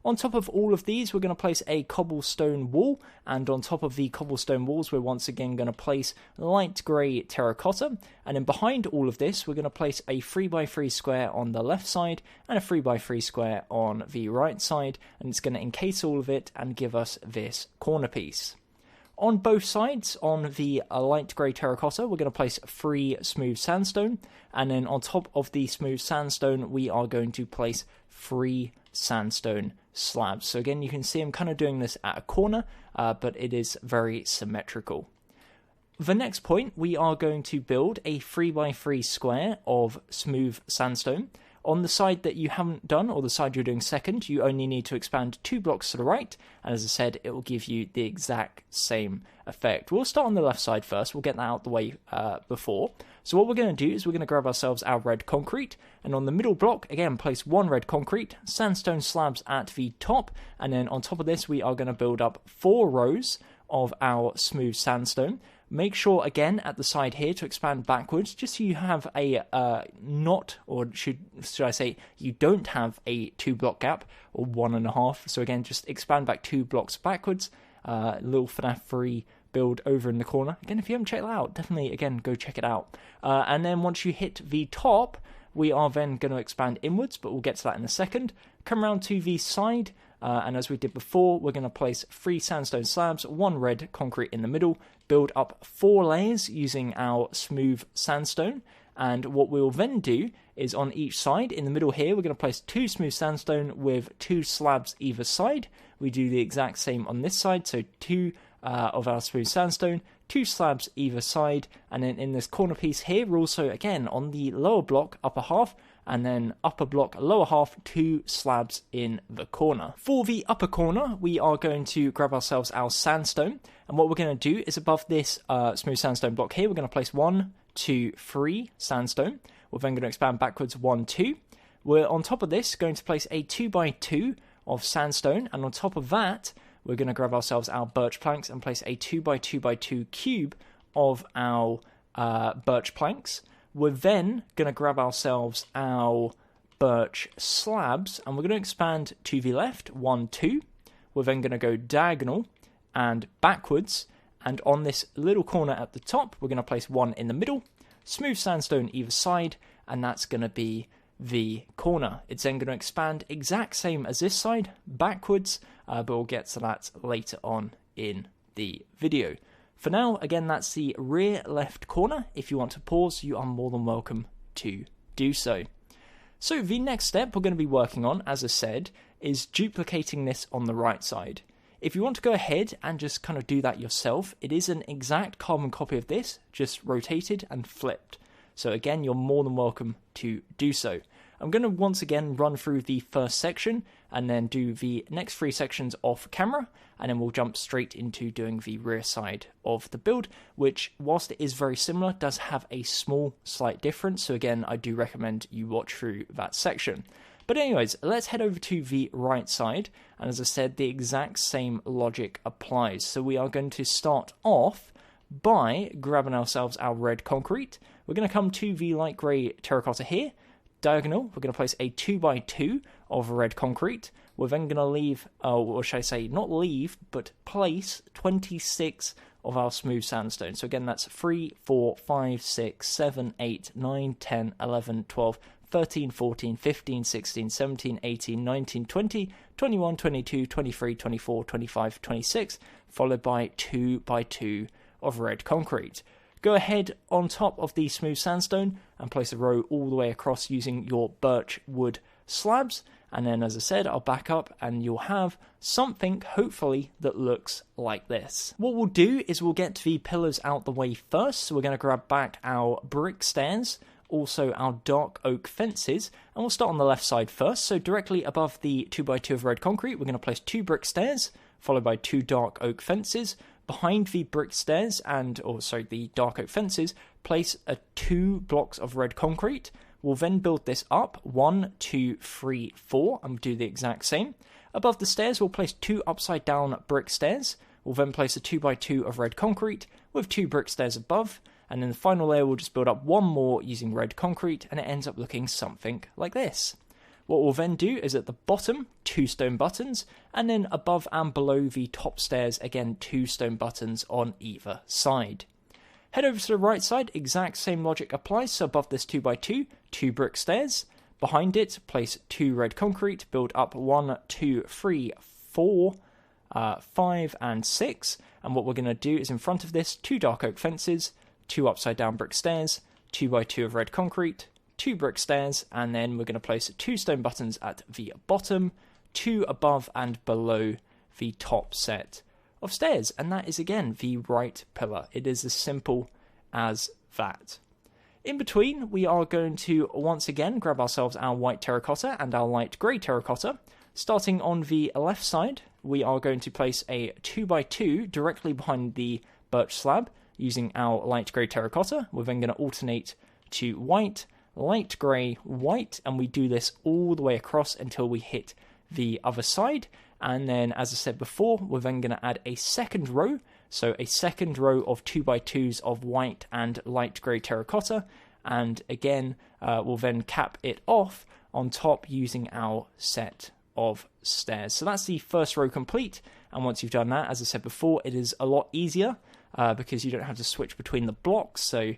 On top of all of these, we're going to place a cobblestone wall, and on top of the cobblestone walls, we're once again going to place light grey terracotta, and then behind all of this, we're going to place a 3x3 square on the left side and a 3x3 square on the right side, and it's going to encase all of it and give us this corner piece. On both sides, on the light grey terracotta, we're going to place 3 smooth sandstone, and then on top of the smooth sandstone, we are going to place 3 sandstone slabs. So again, you can see I'm kind of doing this at a corner, but it is very symmetrical. The next point, we are going to build a 3x3 square of smooth sandstone. On the side that you haven't done, or the side you're doing second, you only need to expand 2 blocks to the right, and as I said, it will give you the exact same effect. We'll start on the left side first, we'll get that out the way before. So what we're going to do is we're going to grab ourselves our red concrete, and on the middle block, again, place 1 red concrete, sandstone slabs at the top, and then on top of this, we are going to build up 4 rows of our smooth sandstone. Make sure, again, at the side here to expand backwards, just so you have a should I say, you don't have a 2 block gap, or 1.5. So again, just expand back 2 blocks backwards. Little FNAF 3 build over in the corner. Again, if you haven't checked that out, definitely, again, go check it out. And then once you hit the top, we are then going to expand inwards, but we'll get to that in a second. Come around to the side, and as we did before, we're going to place 3 sandstone slabs, 1 red concrete in the middle, build up 4 layers using our smooth sandstone, and what we'll then do is on each side, in the middle here, we're going to place 2 smooth sandstone with 2 slabs either side. We do the exact same on this side, so 2 of our smooth sandstone, 2 slabs either side, and then in this corner piece here, we're also, again, on the lower block, upper half, and then upper block, lower half, 2 slabs in the corner. For the upper corner, we are going to grab ourselves our sandstone, and what we're going to do is above this smooth sandstone block here, we're going to place 1, 2, 3 sandstone. We're then going to expand backwards 1, 2. We're on top of this going to place a 2x2 of sandstone, and on top of that, we're going to grab ourselves our birch planks and place a 2x2x2 cube of our birch planks. We're then going to grab ourselves our birch slabs, and we're going to expand to the left, 1, 2. We're then going to go diagonal and backwards, and on this little corner at the top, we're going to place 1 in the middle, smooth sandstone either side, and that's going to be the corner. It's then going to expand exact same as this side, backwards, but we'll get to that later on in the video. For now, again, that's the rear left corner. If you want to pause, you are more than welcome to do so. So the next step we're going to be working on, as I said, is duplicating this on the right side. If you want to go ahead and just kind of do that yourself, it is an exact carbon copy of this, just rotated and flipped. So again, you're more than welcome to do so. I'm going to once again run through the first section and then do the next 3 sections off camera, and then we'll jump straight into doing the rear side of the build, which, whilst it is very similar, does have a small slight difference. So again, I do recommend you watch through that section. But anyways, let's head over to the right side, and as I said, the exact same logic applies. So we are going to start off by grabbing ourselves our red concrete. We're going to come to the light grey terracotta here, diagonal. We're going to place a 2x2 of red concrete. We're then going to leave, or should I say, not leave, but place 26 of our smooth sandstone. So again, that's 3, 4, 5, 6, 7, 8, 9, 10, 11, 12, 13, 14, 15, 16, 17, 18, 19, 20, 21, 22, 23, 24, 25, 26, followed by 2 by 2 of red concrete. Go ahead on top of the smooth sandstone and place a row all the way across using your birch wood slabs. And then, as I said, I'll back up and you'll have something, hopefully, that looks like this. What we'll do is we'll get the pillars out the way first. So we're going to grab back our brick stairs, also our dark oak fences, and we'll start on the left side first. So directly above the 2 by 2 of red concrete, we're going to place 2 brick stairs, followed by 2 dark oak fences. Behind the brick stairs the dark oak fences, place 2 blocks of red concrete. We'll then build this up, 1, 2, 3, 4, and do the exact same. Above the stairs, we'll place 2 upside down brick stairs. We'll then place a 2 by 2 of red concrete with 2 brick stairs above. And then the final layer, we'll just build up 1 more using red concrete, and it ends up looking something like this. What we'll then do is at the bottom, 2 stone buttons, and then above and below the top stairs, again, 2 stone buttons on either side. Head over to the right side, exact same logic applies. So above this 2 by 2, 2 brick stairs. Behind it, place 2 red concrete, build up 1, 2, 3, 4, 5, and 6. And what we're going to do is in front of this, 2 dark oak fences, 2 upside down brick stairs, 2 by 2 of red concrete, 2 brick stairs, and then we're going to place 2 stone buttons at the bottom, 2 above and below the top set of stairs. And that is again the right pillar. It is as simple as that. In between, we are going to once again grab ourselves our white terracotta and our light grey terracotta. Starting on the left side, we are going to place a 2 by 2 directly behind the birch slab using our light grey terracotta. We're then going to alternate to white, light grey, white, and we do this all the way across until we hit the other side. And then, as I said before, we're then going to add a second row. So a second row of 2 by 2s of white and light grey terracotta. And again, we'll then cap it off on top using our set of stairs. So that's the first row complete. And once you've done that, as I said before, it is a lot easier because you don't have to switch between the blocks. So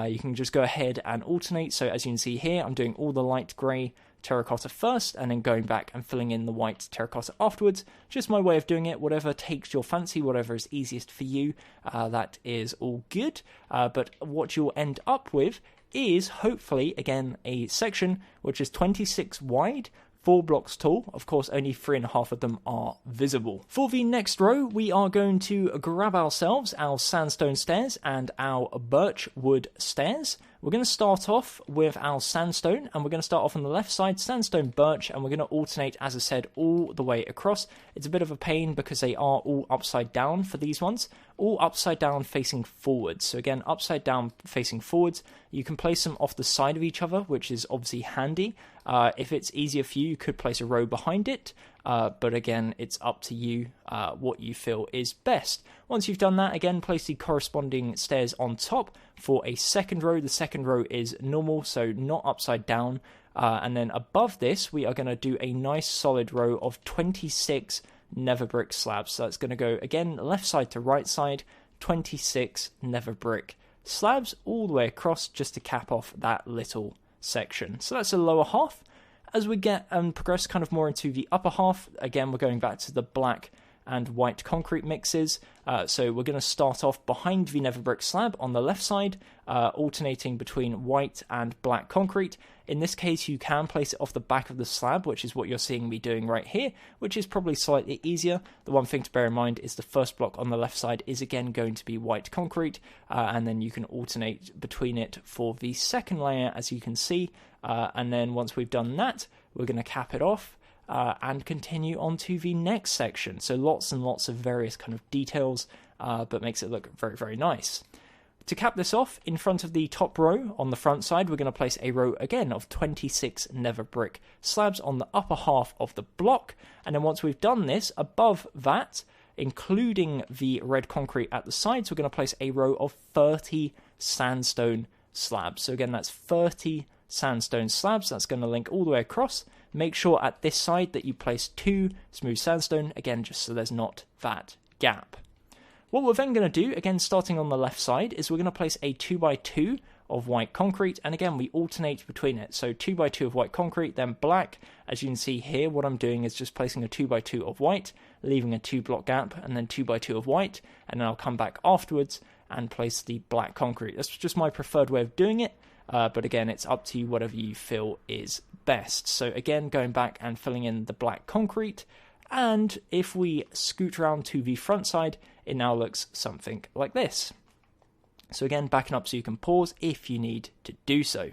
you can just go ahead and alternate. So as you can see here, I'm doing all the light grey terracotta first and then going back and filling in the white terracotta afterwards. Just my way of doing it. Whatever takes your fancy, whatever is easiest for you, that is all good. But what you'll end up with is hopefully again a section which is 26 wide, 4 blocks tall. Of course, only 3.5 of them are visible. For the next row, we are going to grab ourselves our sandstone stairs and our birch wood stairs. We're going to start off with our sandstone, and we're going to start off on the left side, sandstone, birch, and we're going to alternate, as I said, all the way across. It's a bit of a pain because they are all upside down for these ones, all upside down facing forwards. So again, upside down facing forwards. You can place them off the side of each other, which is obviously handy. If it's easier for you, you could place a row behind it. But again, it's up to you what you feel is best. Once you've done that, again, place the corresponding stairs on top for a second row. The second row is normal, so not upside down. And then above this, we are going to do a nice solid row of 26 nether brick slabs. So that's going to go, again, left side to right side, 26 nether brick slabs all the way across just to cap off that little section. So that's the lower half. As we get and progress kind of more into the upper half, again, we're going back to the black and white concrete mixes. So we're going to start off behind the nether brick slab on the left side, alternating between white and black concrete. In this case, you can place it off the back of the slab, which is what you're seeing me doing right here, which is probably slightly easier. The one thing to bear in mind is the first block on the left side is again going to be white concrete, and then you can alternate between it for the second layer, as you can see. And then once we've done that, we're going to cap it off and continue on to the next section. So lots and lots of various kind of details, but makes it look very, very nice. To cap this off, in front of the top row on the front side, we're going to place a row again of 26 nether brick slabs on the upper half of the block. And then once we've done this, above that, including the red concrete at the sides, we're going to place a row of 30 sandstone slabs. So again, that's 30 sandstone slabs. That's going to link all the way across. Make sure at this side that you place 2 smooth sandstone, again, just so there's not that gap. What we're then going to do, again starting on the left side, is we're going to place a 2 by 2 of white concrete, and again we alternate between it. So 2x2 of white concrete, then black. As you can see here, what I'm doing is just placing a 2x2 of white, leaving a 2-block gap, and then 2x2 of white, and then I'll come back afterwards and place the black concrete. That's just my preferred way of doing it, but again, it's up to you, whatever you feel is best. So again, going back and filling in the black concrete, and if we scoot around to the front side, it now looks something like this. So again, backing up so you can pause if you need to do so.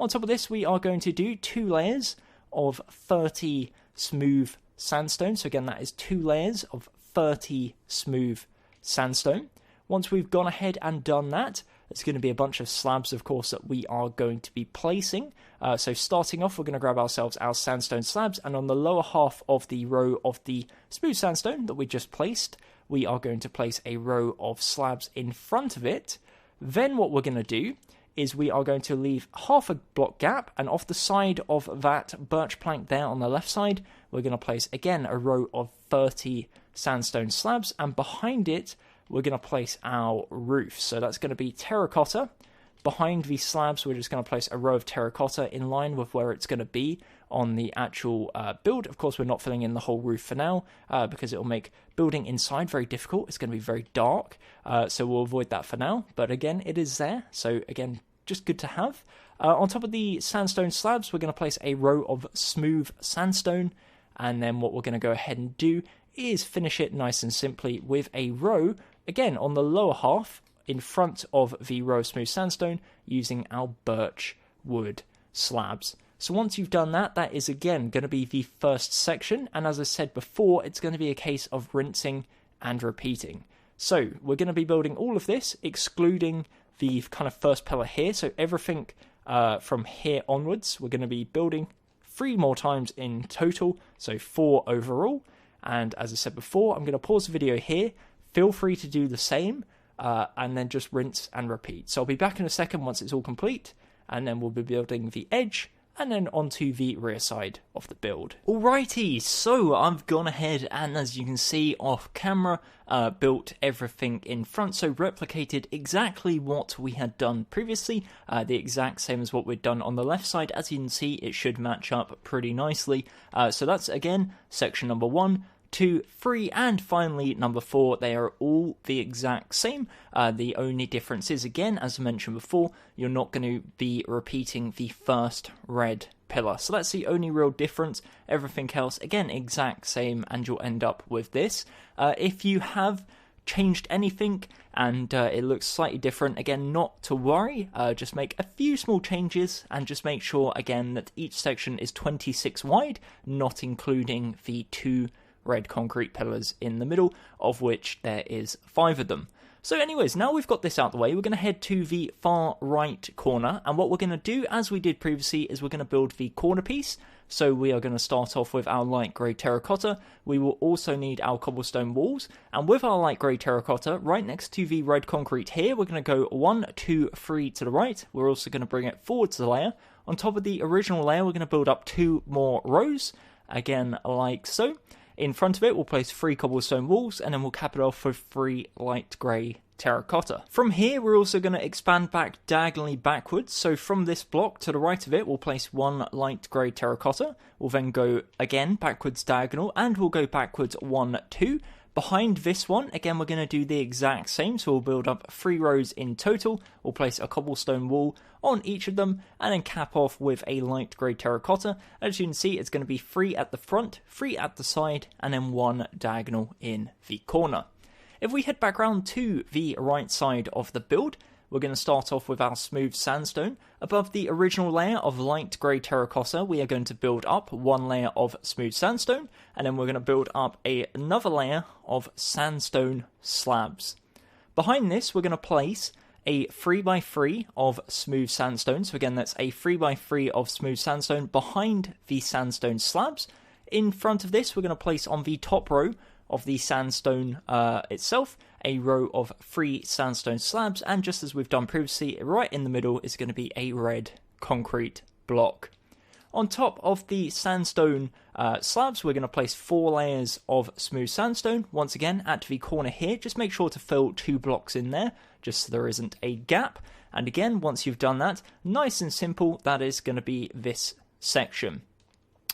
On top of this, we are going to do 2 layers of 30 smooth sandstone. So again, that is 2 layers of 30 smooth sandstone. Once we've gone ahead and done that, there's going to be a bunch of slabs, of course, that we are going to be placing. So starting off, we're going to grab ourselves our sandstone slabs, and on the lower half of the row of the smooth sandstone that we just placed, we are going to place a row of slabs in front of it. Then what we're going to do is we are going to leave half a block gap, and off the side of that birch plank there on the left side, we're going to place again a row of 30 sandstone slabs, and behind it we're going to place our roof. So that's going to be terracotta. Behind these slabs, we're just going to place a row of terracotta in line with where it's going to be on the actual build. Of course, we're not filling in the whole roof for now because it will make building inside very difficult. It's going to be very dark, so we'll avoid that for now. But again, it is there. So again, just good to have. On top of the sandstone slabs, we're going to place a row of smooth sandstone. And then what we're going to go ahead and do is finish it nice and simply with a row, again, on the lower half, in front of the row of smooth sandstone using our birch wood slabs. So once you've done that, that is again going to be the first section, and as I said before, it's going to be a case of rinsing and repeating. So we're going to be building all of this, excluding the kind of first pillar here, so everything from here onwards, we're going to be building 3 more times in total, so 4 overall. And as I said before, I'm going to pause the video here, feel free to do the same, and then just rinse and repeat. So I'll be back in a second once it's all complete, and then we'll be building the edge, and then onto the rear side of the build. Alrighty, so I've gone ahead and, as you can see off camera, built everything in front, so replicated exactly what we had done previously, the exact same as what we'd done on the left side. As you can see, it should match up pretty nicely. So that's, again, section number 1, 2, 3, and finally number 4. They are all the exact same. The only difference is, again, as I mentioned before, you're not going to be repeating the first red pillar. So that's the only real difference. Everything else, again, exact same, and you'll end up with this. If you have changed anything and it looks slightly different, again, not to worry, just make a few small changes and just make sure, again, that each section is 26 wide, not including the 2 red concrete pillars in the middle, of which there is 5 of them. So anyways, now we've got this out of the way, we're going to head to the far right corner, and what we're going to do, as we did previously, is we're going to build the corner piece. So we are going to start off with our light grey terracotta. We will also need our cobblestone walls, and with our light grey terracotta, right next to the red concrete here, we're going to go 1, 2, 3 to the right. We're also going to bring it forward to the layer. On top of the original layer, we're going to build up 2 more rows, again like so. In front of it, we'll place 3 cobblestone walls, and then we'll cap it off with 3 light grey terracotta. From here, we're also going to expand back diagonally backwards. So from this block to the right of it, we'll place 1 light grey terracotta. We'll then go again backwards diagonal, and we'll go backwards 1, 2. Behind this one, again, we're going to do the exact same. So we'll build up 3 rows in total. We'll place a cobblestone wall on each of them, and then cap off with a light grey terracotta. As you can see, it's going to be 3 at the front, 3 at the side, and then 1 diagonal in the corner. If we head back around to the right side of the build, we're going to start off with our smooth sandstone. Above the original layer of light grey terracotta, we are going to build up 1 layer of smooth sandstone, and then we're going to build up another layer of sandstone slabs. Behind this, we're going to place a 3x3 of smooth sandstone. So again, that's a 3x3 of smooth sandstone behind the sandstone slabs. In front of this, we're going to place on the top row of the sandstone itself a row of 3 sandstone slabs, and just as we've done previously, right in the middle is going to be a red concrete block. On top of the sandstone slabs, we're going to place 4 layers of smooth sandstone. Once again, at the corner here, just make sure to fill 2 blocks in there, just so there isn't a gap. And again, once you've done that, nice and simple, that is going to be this section.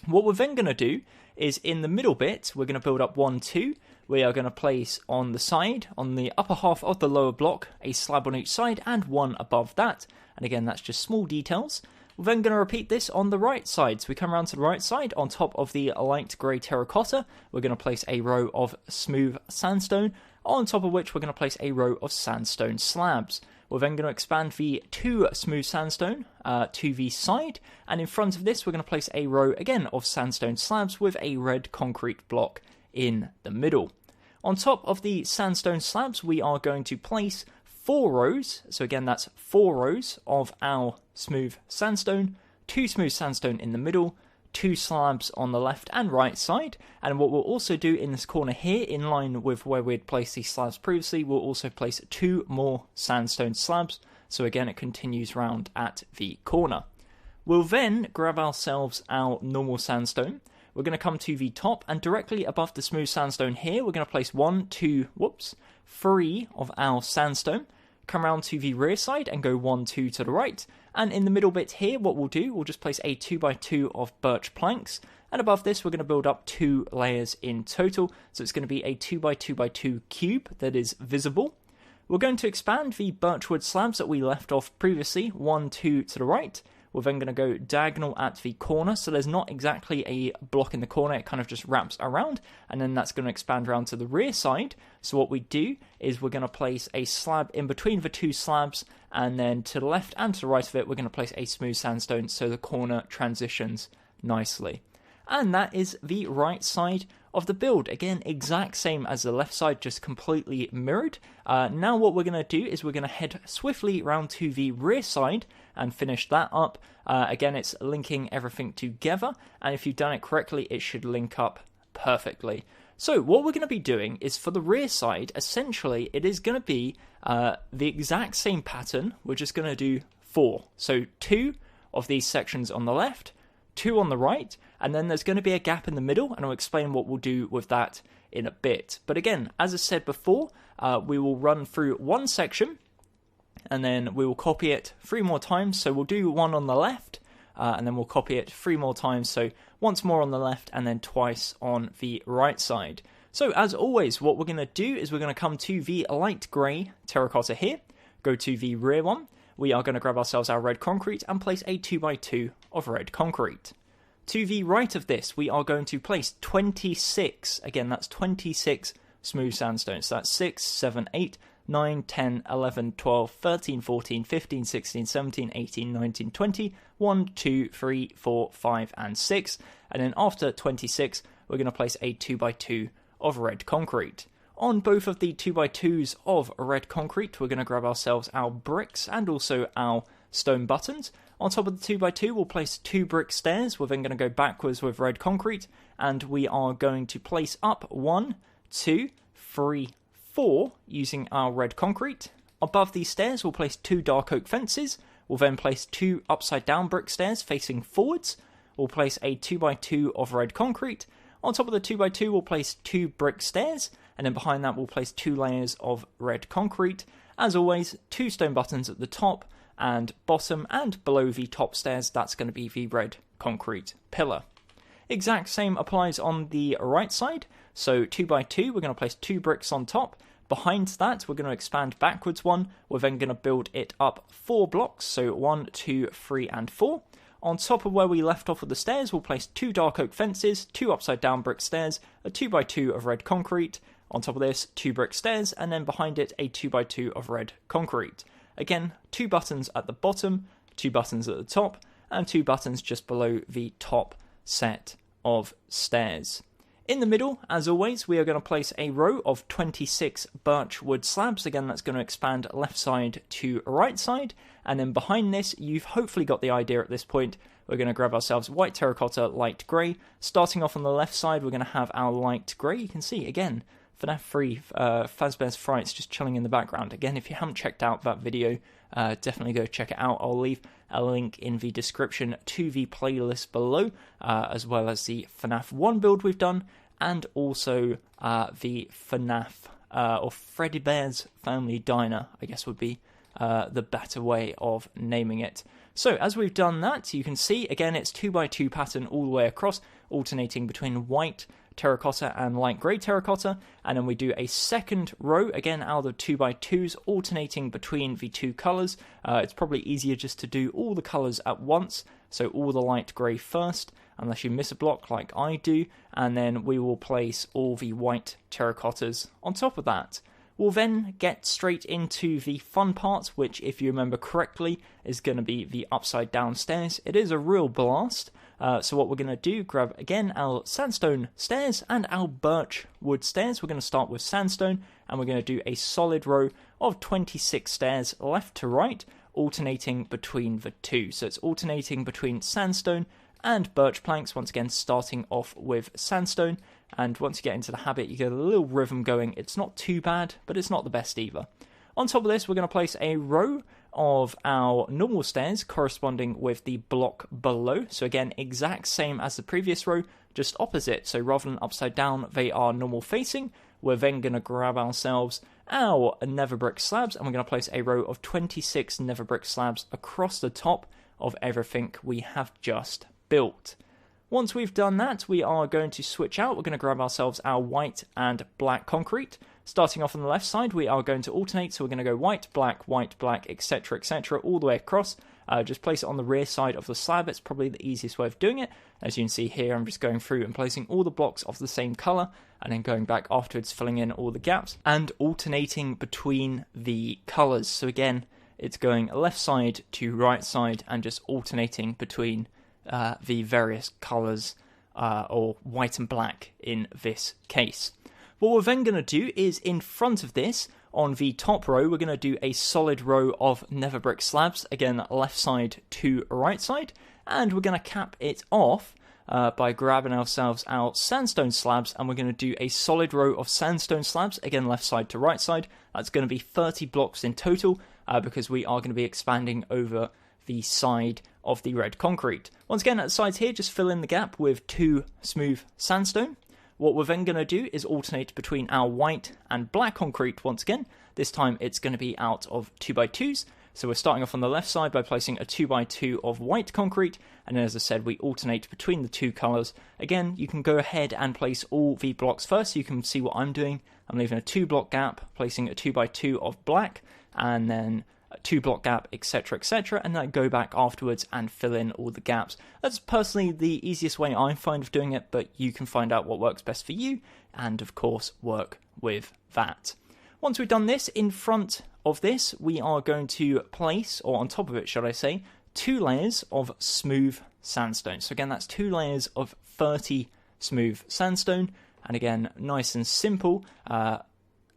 What we're then going to do is in the middle bit, we're going to build up 1, 2. We are going to place on the side, on the upper half of the lower block, a slab on each side and one above that. And again, that's just small details. We're then going to repeat this on the right side. So we come around to the right side, on top of the light grey terracotta, we're going to place a row of smooth sandstone, on top of which we're going to place a row of sandstone slabs. We're then going to expand the 2 smooth sandstone to the side, and in front of this we're going to place a row again of sandstone slabs with a red concrete block in the middle. On top of the sandstone slabs we are going to place 4 rows, so again that's 4 rows of our smooth sandstone, 2 smooth sandstone in the middle, 2 slabs on the left and right side, and what we'll also do in this corner here, in line with where we'd placed these slabs previously, we'll also place 2 more sandstone slabs, so again it continues round at the corner. We'll then grab ourselves our normal sandstone, we're going to come to the top, and directly above the smooth sandstone here, we're going to place 3 of our sandstone, come around to the rear side and go 1, 2 to the right, and in the middle bit here what we'll do, we'll just place a 2x2 of birch planks, and above this we're going to build up 2 layers in total, so it's going to be a 2x2x2 cube that is visible. We're going to expand the birchwood slabs that we left off previously, 1, 2 to the right. We're then going to go diagonal at the corner, so there's not exactly a block in the corner, it kind of just wraps around, and then that's going to expand around to the rear side. So what we do is we're going to place a slab in between the 2 slabs, and then to the left and to the right of it, we're going to place a smooth sandstone so the corner transitions nicely. And that is the right side of the build. Again, exact same as the left side, just completely mirrored. Now what we're going to do is we're going to head swiftly round to the rear side and finish that up. Again, it's linking everything together, and if you've done it correctly, it should link up perfectly. So what we're going to be doing is for the rear side, essentially, it is going to be the exact same pattern. We're just going to do 4. So 2 of these sections on the left, 2 on the right, and then there's going to be a gap in the middle, and I'll explain what we'll do with that in a bit. But again, as I said before, we will run through one section, and then we will copy it 3 more times. So we'll do 1 on the left, and then we'll copy it 3 more times. So once more on the left, and then twice on the right side. So as always, what we're going to do is we're going to come to the light grey terracotta here, go to the rear one. We are going to grab ourselves our red concrete and place a 2x2 of red concrete. To the right of this, we are going to place 26, again that's 26 smooth sandstones. So that's 6, 7, 8, 9, 10, 11, 12, 13, 14, 15, 16, 17, 18, 19, 20, 1, 2, 3, 4, 5, and 6. And then after 26, we're going to place a 2x2 of red concrete. On both of the 2x2s of red concrete, we're going to grab ourselves our bricks and also our stone buttons. On top of the 2x2, we'll place 2 brick stairs. We're then going to go backwards with red concrete, and we are going to place up 1, 2, 3, 4 using our red concrete. Above these stairs, we'll place 2 dark oak fences. We'll then place 2 upside down brick stairs facing forwards. We'll place a 2x2 of red concrete. On top of the 2x2, we'll place 2 brick stairs, and then behind that, we'll place 2 layers of red concrete. As always, 2 stone buttons at the top and bottom, and below the top stairs, that's going to be the red concrete pillar. Exact same applies on the right side. So 2x2, we're going to place 2 bricks on top. Behind that, we're going to expand backwards 1. We're then going to build it up 4 blocks, so 1, 2, 3, and 4. On top of where we left off with the stairs, we'll place 2 dark oak fences, 2 upside down brick stairs, a 2x2 of red concrete. On top of this, 2 brick stairs, and then behind it, a 2x2 of red concrete. Again, 2 buttons at the bottom, 2 buttons at the top, and 2 buttons just below the top set of stairs. In the middle, as always, we are going to place a row of 26 birch wood slabs. Again, that's going to expand left side to right side. And then behind this, you've hopefully got the idea at this point. We're going to grab ourselves white terracotta, light grey. Starting off on the left side, we're going to have our light grey. You can see, again, FNAF 3, Fazbear's Frights just chilling in the background. Again, if you haven't checked out that video, definitely go check it out. I'll leave a link in the description to the playlist below, as well as the FNAF 1 build we've done, and also the FNAF, or Freddy Bear's Family Diner, I guess would be the better way of naming it. So as we've done that, you can see again it's 2x2 pattern all the way across, alternating between white terracotta and light grey terracotta, and then we do a second row again out of the 2x2s, alternating between the two colours. It's probably easier just to do all the colours at once, so all the light grey first, unless you miss a block like I do, and then we will place all the white terracottas on top of that. We'll then get straight into the fun part, which, if you remember correctly, is going to be the upside down stairs. It is a real blast. So what we're going to do, grab again our sandstone stairs and our birch wood stairs. We're going to start with sandstone, and we're going to do a solid row of 26 stairs left to right, alternating between the two. So it's alternating between sandstone and birch planks, once again starting off with sandstone. And once you get into the habit, you get a little rhythm going. It's not too bad, but it's not the best either. On top of this, we're going to place a row of our normal stairs corresponding with the block below. So again, exact same as the previous row, just opposite. So rather than upside down, they are normal facing. We're then going to grab ourselves our nether brick slabs, and we're going to place a row of 26 nether brick slabs across the top of everything we have just built. Once we've done that, we are going to switch out. We're going to grab ourselves our white and black concrete. Starting off on the left side, we are going to alternate, so we're going to go white, black, etc., all the way across. Just place it on the rear side of the slab. It's probably the easiest way of doing it. As you can see here, I'm just going through and placing all the blocks of the same colour, and then going back afterwards, filling in all the gaps, and alternating between the colours. So again, it's going left side to right side, and just alternating between the various colours, or white and black in this case. What we're then going to do is, in front of this, on the top row, we're going to do a solid row of nether brick slabs, again left side to right side, and we're going to cap it off by grabbing ourselves our sandstone slabs, and we're going to do a solid row of sandstone slabs, again left side to right side. That's going to be 30 blocks in total, because we are going to be expanding over the side of the red concrete. Once again, at the sides here, just fill in the gap with 2 smooth sandstone. What we're then going to do is alternate between our white and black concrete once again. This time it's going to be out of 2x2s. So we're starting off on the left side by placing a 2x2 of white concrete, and then, as I said, we alternate between the two colours. Again, you can go ahead and place all the blocks first, so you can see what I'm doing. I'm leaving a 2-block gap, placing a 2x2 of black, and then a 2-block gap, etc., and then I go back afterwards and fill in all the gaps. That's personally the easiest way I find of doing it, but you can find out what works best for you, and of course work with that. Once we've done this, in front of this, we are going to place, or on top of it, should I say, 2 layers of smooth sandstone. So again, that's 2 layers of 30 smooth sandstone, and again, nice and simple.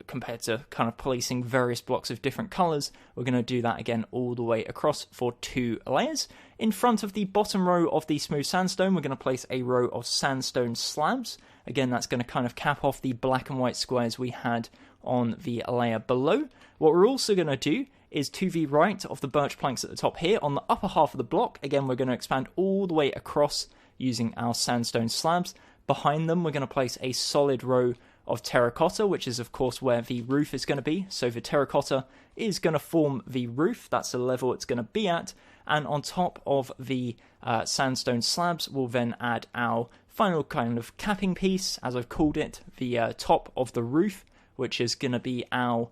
Compared to kind of placing various blocks of different colours, we're going to do that again all the way across for 2 layers. In front of the bottom row of the smooth sandstone, we're going to place a row of sandstone slabs. Again, that's going to kind of cap off the black and white squares we had on the layer below. What we're also going to do is, to the right of the birch planks at the top here, on the upper half of the block, again, we're going to expand all the way across using our sandstone slabs. Behind them, we're going to place a solid row of terracotta, which is of course where the roof is going to be. So the terracotta is going to form the roof. That's the level it's going to be at. And on top of the sandstone slabs, we'll then add our final kind of capping piece, as I've called it, the top of the roof, which is going to be our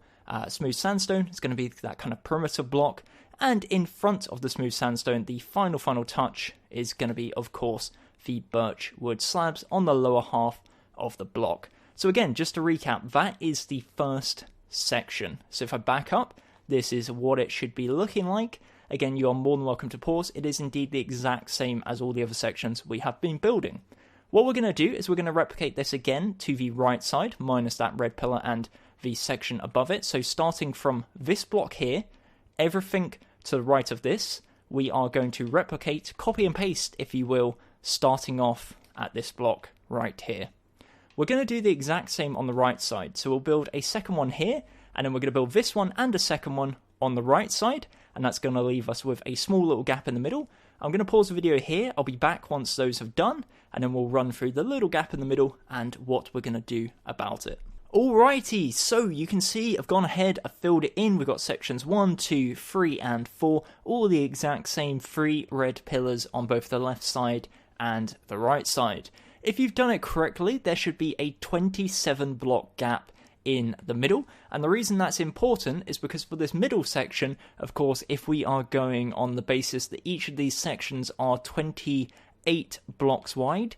smooth sandstone. It's going to be that kind of perimeter block. And in front of the smooth sandstone, the final touch is going to be, of course, the birch wood slabs on the lower half of the block. So again, just to recap, that is the first section. So if I back up, this is what it should be looking like. Again, you are more than welcome to pause. It is indeed the exact same as all the other sections we have been building. What we're going to do is we're going to replicate this again to the right side, minus that red pillar and the section above it. So starting from this block here, everything to the right of this, we are going to replicate, copy and paste, if you will, starting off at this block right here. We're going to do the exact same on the right side. So we'll build a second one here, and then we're going to build this one and a second one on the right side, and that's going to leave us with a small little gap in the middle. I'm going to pause the video here. I'll be back once those have done, and then we'll run through the little gap in the middle and what we're going to do about it. Alrighty, so you can see I've gone ahead, I've filled it in. We've got sections 1, 2, 3 and 4, all the exact same 3 red pillars on both the left side and the right side. If you've done it correctly, there should be a 27 block gap in the middle, and the reason that's important is because for this middle section, of course, if we are going on the basis that each of these sections are 28 blocks wide,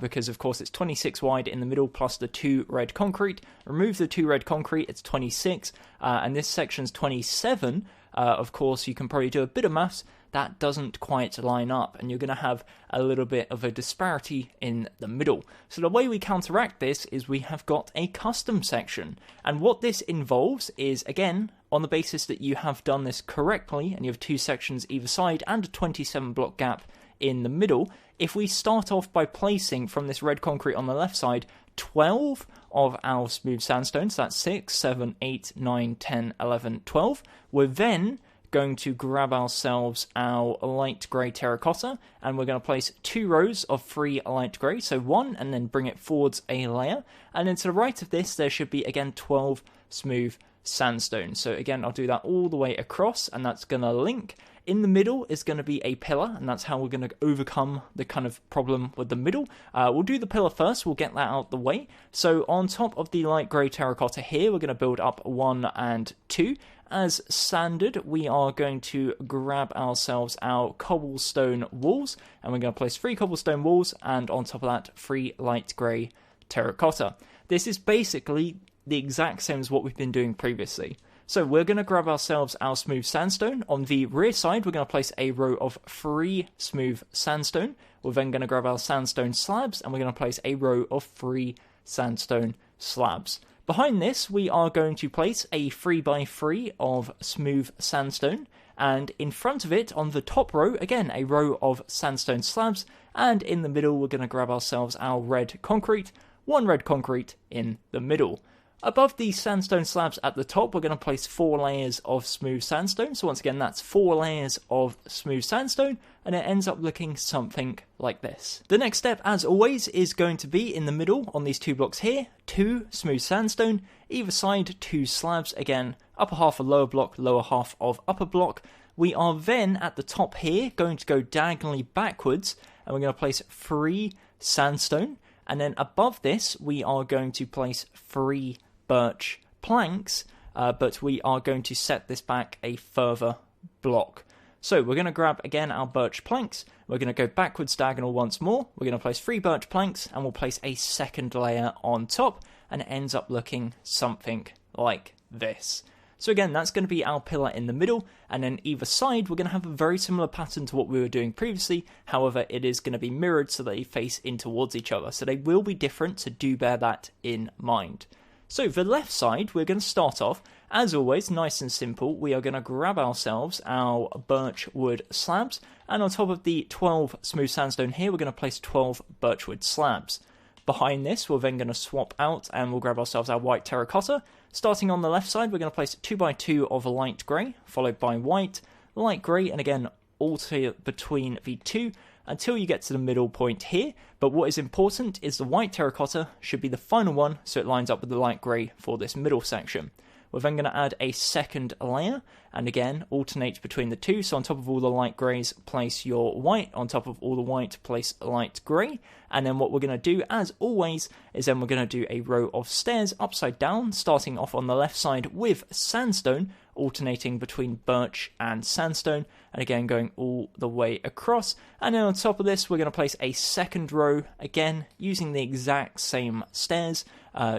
because of course it's 26 wide in the middle plus the 2 red concrete. Remove the 2 red concrete, it's 26, and this section's 27. Of course, you can probably do a bit of maths. That doesn't quite line up, and you're going to have a little bit of a disparity in the middle. So the way we counteract this is we have got a custom section, and what this involves is, again, on the basis that you have done this correctly, and you have 2 sections either side and a 27 block gap in the middle, if we start off by placing from this red concrete on the left side 12 of our smooth sandstone, so that's 6, 7, 8, 9, 10, 11, 12, we're then going to grab ourselves our light grey terracotta, and we're going to place 2 rows of 3 light grey, so 1, and then bring it forwards a layer, and then to the right of this there should be again 12 smooth sandstone. So again, I'll do that all the way across, and that's going to link. In the middle is going to be a pillar, and that's how we're going to overcome the kind of problem with the middle. We'll do the pillar first, we'll get that out the way. So on top of the light grey terracotta here, we're going to build up 1 and 2. As standard, we are going to grab ourselves our cobblestone walls, and we're going to place 3 cobblestone walls, and on top of that, 3 light grey terracotta. This is basically the exact same as what we've been doing previously. So we're going to grab ourselves our smooth sandstone. On the rear side, we're going to place a row of 3 smooth sandstone. We're then going to grab our sandstone slabs, and we're going to place a row of 3 sandstone slabs. Behind this, we are going to place a 3x3 of smooth sandstone, and in front of it, on the top row, again, a row of sandstone slabs, and in the middle, we're going to grab ourselves our red concrete, 1 red concrete in the middle. Above these sandstone slabs at the top, we're going to place 4 layers of smooth sandstone. So once again, that's 4 layers of smooth sandstone, and it ends up looking something like this. The next step, as always, is going to be in the middle on these 2 blocks here, 2 smooth sandstone, either side 2 slabs, again, upper half of lower block, lower half of upper block. We are then, at the top here, going to go diagonally backwards, and we're going to place 3 sandstone, and then above this, we are going to place 3 birch planks, but we are going to set this back a further block. So we're going to grab again our birch planks, we're going to go backwards diagonal once more, we're going to place 3 birch planks, and we'll place a second layer on top, and it ends up looking something like this. So again, that's going to be our pillar in the middle, and then either side we're going to have a very similar pattern to what we were doing previously. However, it is going to be mirrored so that they face in towards each other, so they will be different, so do bear that in mind. So the left side, we're going to start off, as always, nice and simple. We are going to grab ourselves our birch wood slabs, and on top of the 12 smooth sandstone here, we're going to place 12 birchwood slabs. Behind this, we're then going to swap out, and we'll grab ourselves our white terracotta. Starting on the left side, we're going to place 2x2 of a light grey, followed by white, light grey, and again, alternate between the 2, until you get to the middle point here. But what is important is the white terracotta should be the final one, so it lines up with the light grey for this middle section. We're then going to add a second layer, and again, alternate between the 2, so on top of all the light greys, place your white, on top of all the white, place light grey, and then what we're going to do, as always, is then we're going to do a row of stairs upside down, starting off on the left side with sandstone, alternating between birch and sandstone, and again going all the way across. And then on top of this, we're going to place a second row, again using the exact same stairs,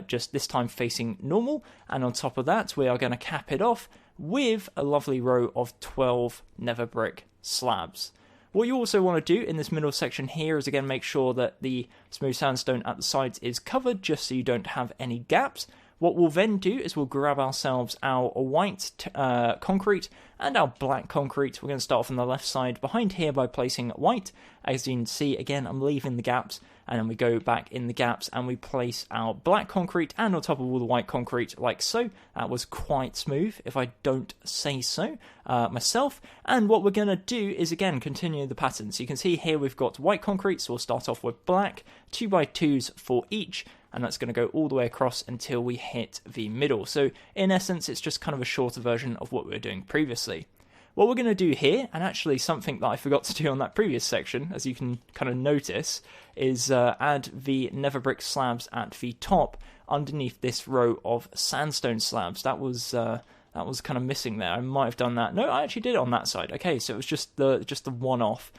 just this time facing normal, and on top of that we are going to cap it off with a lovely row of 12 nether brick slabs. What you also want to do in this middle section here is again make sure that the smooth sandstone at the sides is covered, just so you don't have any gaps. What we'll then do is we'll grab ourselves our white concrete and our black concrete. We're going to start off on the left side behind here by placing white. As you can see, again, I'm leaving the gaps, and then we go back in the gaps and we place our black concrete and on top of all the white concrete like so. That was quite smooth, if I don't say so myself. And what we're going to do is again continue the pattern. So you can see here we've got white concrete, so we'll start off with black, 2x2s for each, and that's going to go all the way across until we hit the middle. So in essence, it's just kind of a shorter version of what we were doing previously. What we're going to do here, and actually something that I forgot to do on that previous section, as you can kind of notice, is add the nether brick slabs at the top underneath this row of sandstone slabs. That was kind of missing there. I might have done that. No, I actually did it on that side. Okay, so it was just the one-off.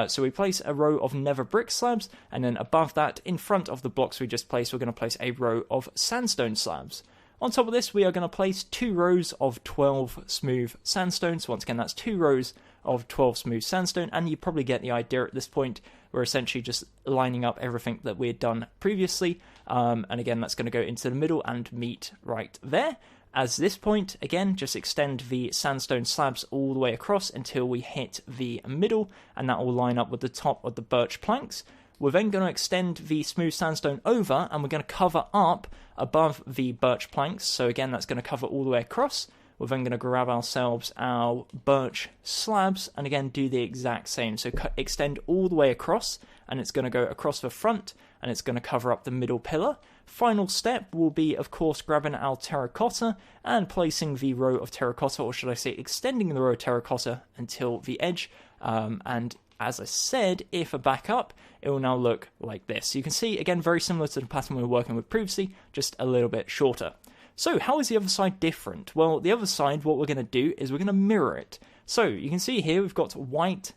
So we place a row of nether brick slabs, and then above that, in front of the blocks we just placed, we're going to place a row of sandstone slabs. On top of this, we are going to place 2 rows of 12 smooth sandstone. So once again, that's 2 rows of 12 smooth sandstone, and you probably get the idea at this point. We're essentially just lining up everything that we had done previously, and again, that's going to go into the middle and meet right there. As this point, again, just extend the sandstone slabs all the way across until we hit the middle, and that will line up with the top of the birch planks. We're then going to extend the smooth sandstone over, and we're going to cover up above the birch planks. So again, that's going to cover all the way across. We're then going to grab ourselves our birch slabs, and again, do the exact same. So extend all the way across, and it's going to go across the front, and it's going to cover up the middle pillar. Final step will be, of course, grabbing our terracotta and placing the row of terracotta, or should I say extending the row of terracotta until the edge. And as I said, if I back up, it will now look like this. So you can see, again, very similar to the pattern we were working with previously, just a little bit shorter. So how is the other side different? Well, the other side, what we're going to do is we're going to mirror it. So you can see here we've got white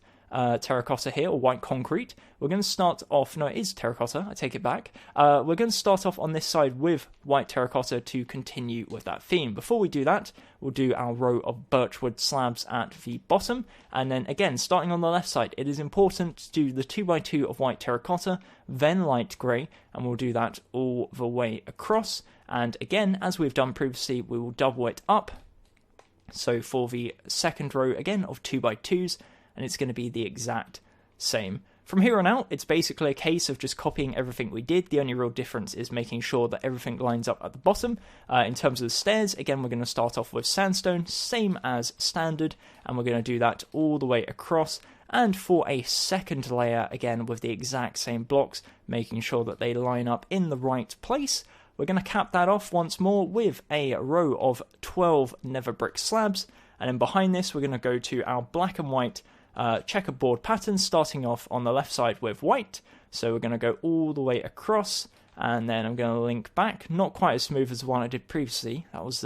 terracotta here, or white concrete. We're going to start off, no, it is terracotta, I take it back. We're going to start off on this side with white terracotta to continue with that theme. Before we do that, we'll do our row of birchwood slabs at the bottom, and then again, starting on the left side, it is important to do the 2x2 of white terracotta, then light grey, and we'll do that all the way across. And again, as we've done previously, we will double it up. So for the second row, again, of 2x2s, and it's going to be the exact same. From here on out, it's basically a case of just copying everything we did. The only real difference is making sure that everything lines up at the bottom. In terms of the stairs, again, we're going to start off with sandstone, same as standard, and we're going to do that all the way across. And for a second layer, again, with the exact same blocks, making sure that they line up in the right place. We're going to cap that off once more with a row of 12 nether brick slabs. And then behind this, we're going to go to our black and white checkerboard pattern, starting off on the left side with white. So we're going to go all the way across, and then I'm going to link back. Not quite as smooth as the one I did previously. That was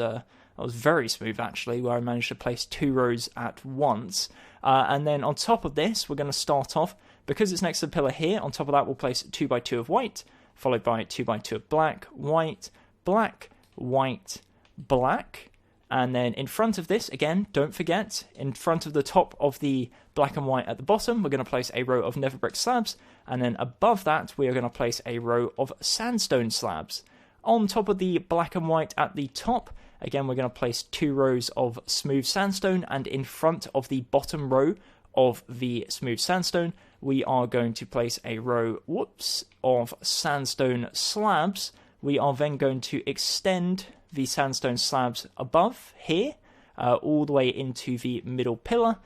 very smooth, actually, where I managed to place 2 rows at once. And then on top of this, we're going to start off, because it's next to the pillar here, on top of that we'll place 2x2 of white, followed by 2x2 of black, white, black, white, black. And then in front of this, again, don't forget, in front of the top of the black and white at the bottom, we're going to place a row of nether brick slabs, and then above that, we are going to place a row of sandstone slabs. On top of the black and white at the top, again, we're going to place 2 rows of smooth sandstone, and in front of the bottom row of the smooth sandstone, we are going to place a row, of sandstone slabs. We are then going to extend the sandstone slabs above here, all the way into the middle pillar.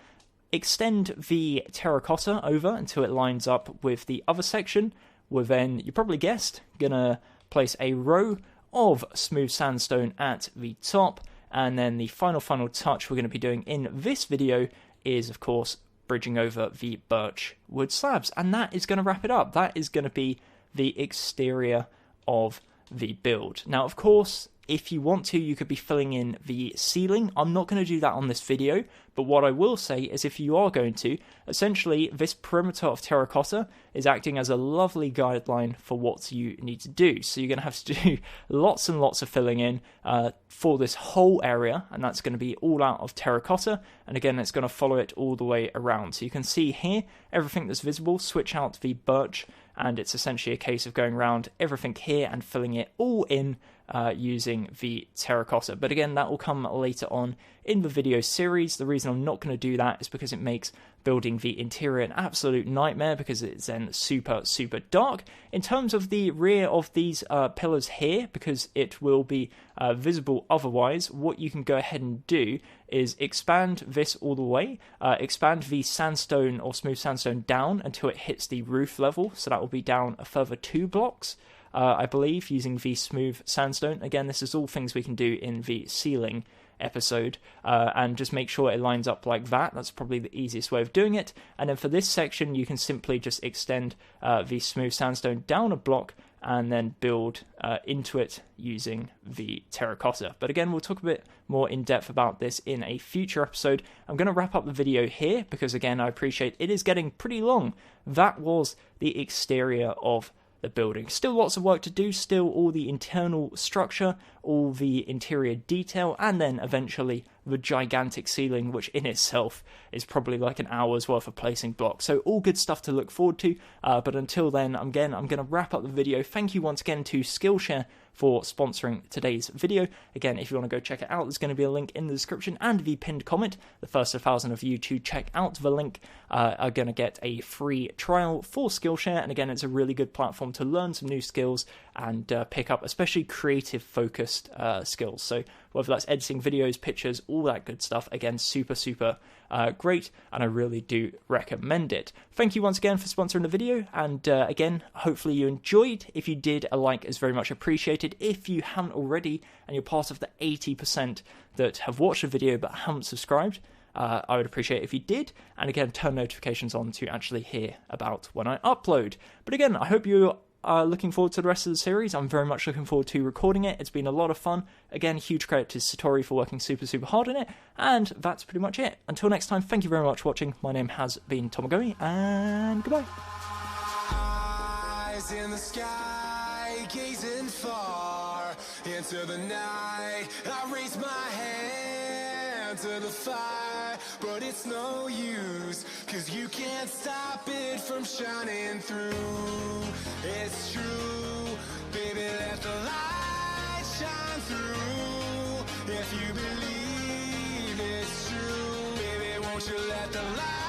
Extend the terracotta over until it lines up with the other section. We're then, you probably guessed, gonna place a row of smooth sandstone at the top, and then the final touch we're going to be doing in this video is, of course, bridging over the birch wood slabs, and that is going to wrap it up. That is going to be the exterior of the build. Now, of course, if you want to, you could be filling in the ceiling. I'm not going to do that on this video, but what I will say is if you are going to, essentially this perimeter of terracotta is acting as a lovely guideline for what you need to do. So you're going to have to do lots and lots of filling in for this whole area, and that's going to be all out of terracotta, and again, it's going to follow it all the way around. So you can see here, everything that's visible, switch out the birch, and it's essentially a case of going around everything here and filling it all in using the terracotta. But again, that will come later on in the video series. The reason I'm not going to do that is because it makes building the interior an absolute nightmare, because it's then super dark. In terms of the rear of these pillars here, because it will be visible otherwise, what you can go ahead and do is expand this all the way, expand the sandstone or smooth sandstone down until it hits the roof level, so that will be down a further 2 blocks. I believe, using the smooth sandstone. Again, this is all things we can do in the ceiling episode, and just make sure it lines up like that. That's probably the easiest way of doing it. And then for this section, you can simply just extend the smooth sandstone down a block and then build into it using the terracotta. But again, we'll talk a bit more in depth about this in a future episode. I'm going to wrap up the video here because, again, I appreciate it is getting pretty long. That was the exterior of the building. Still lots of work to do, still all the internal structure, all the interior detail, and then eventually the gigantic ceiling, which in itself is probably like an hour's worth of placing blocks. So all good stuff to look forward to, but until then, I'm going to wrap up the video. Thank you once again to Skillshare for sponsoring today's video. Again, if you want to go check it out, there's going to be a link in the description and the pinned comment. The first 1,000 of you to check out the link are going to get a free trial for Skillshare, and again, it's a really good platform to learn some new skills and pick up especially creative focused skills. So whether that's editing videos, pictures, all that good stuff, again, super great, and I really do recommend it. Thank you once again for sponsoring the video, and again, hopefully you enjoyed. If you did, a like is very much appreciated. If you haven't already, and you're part of the 80% that have watched the video but haven't subscribed, I would appreciate it if you did, and again, turn notifications on to actually hear about when I upload. But again, I hope you are looking forward to the rest of the series. I'm very much looking forward to recording it. It's been a lot of fun. Again, huge credit to Satori for working super hard on it, and that's pretty much it. Until next time, thank you very much for watching. My name has been Gummy, and goodbye. Eyes in the sky, gazing far into the night. I raise my hand to the fire, but it's no use, 'cause you can't stop it from shining through. It's true, baby, let the light shine through. If you believe it's true, baby, won't you let the light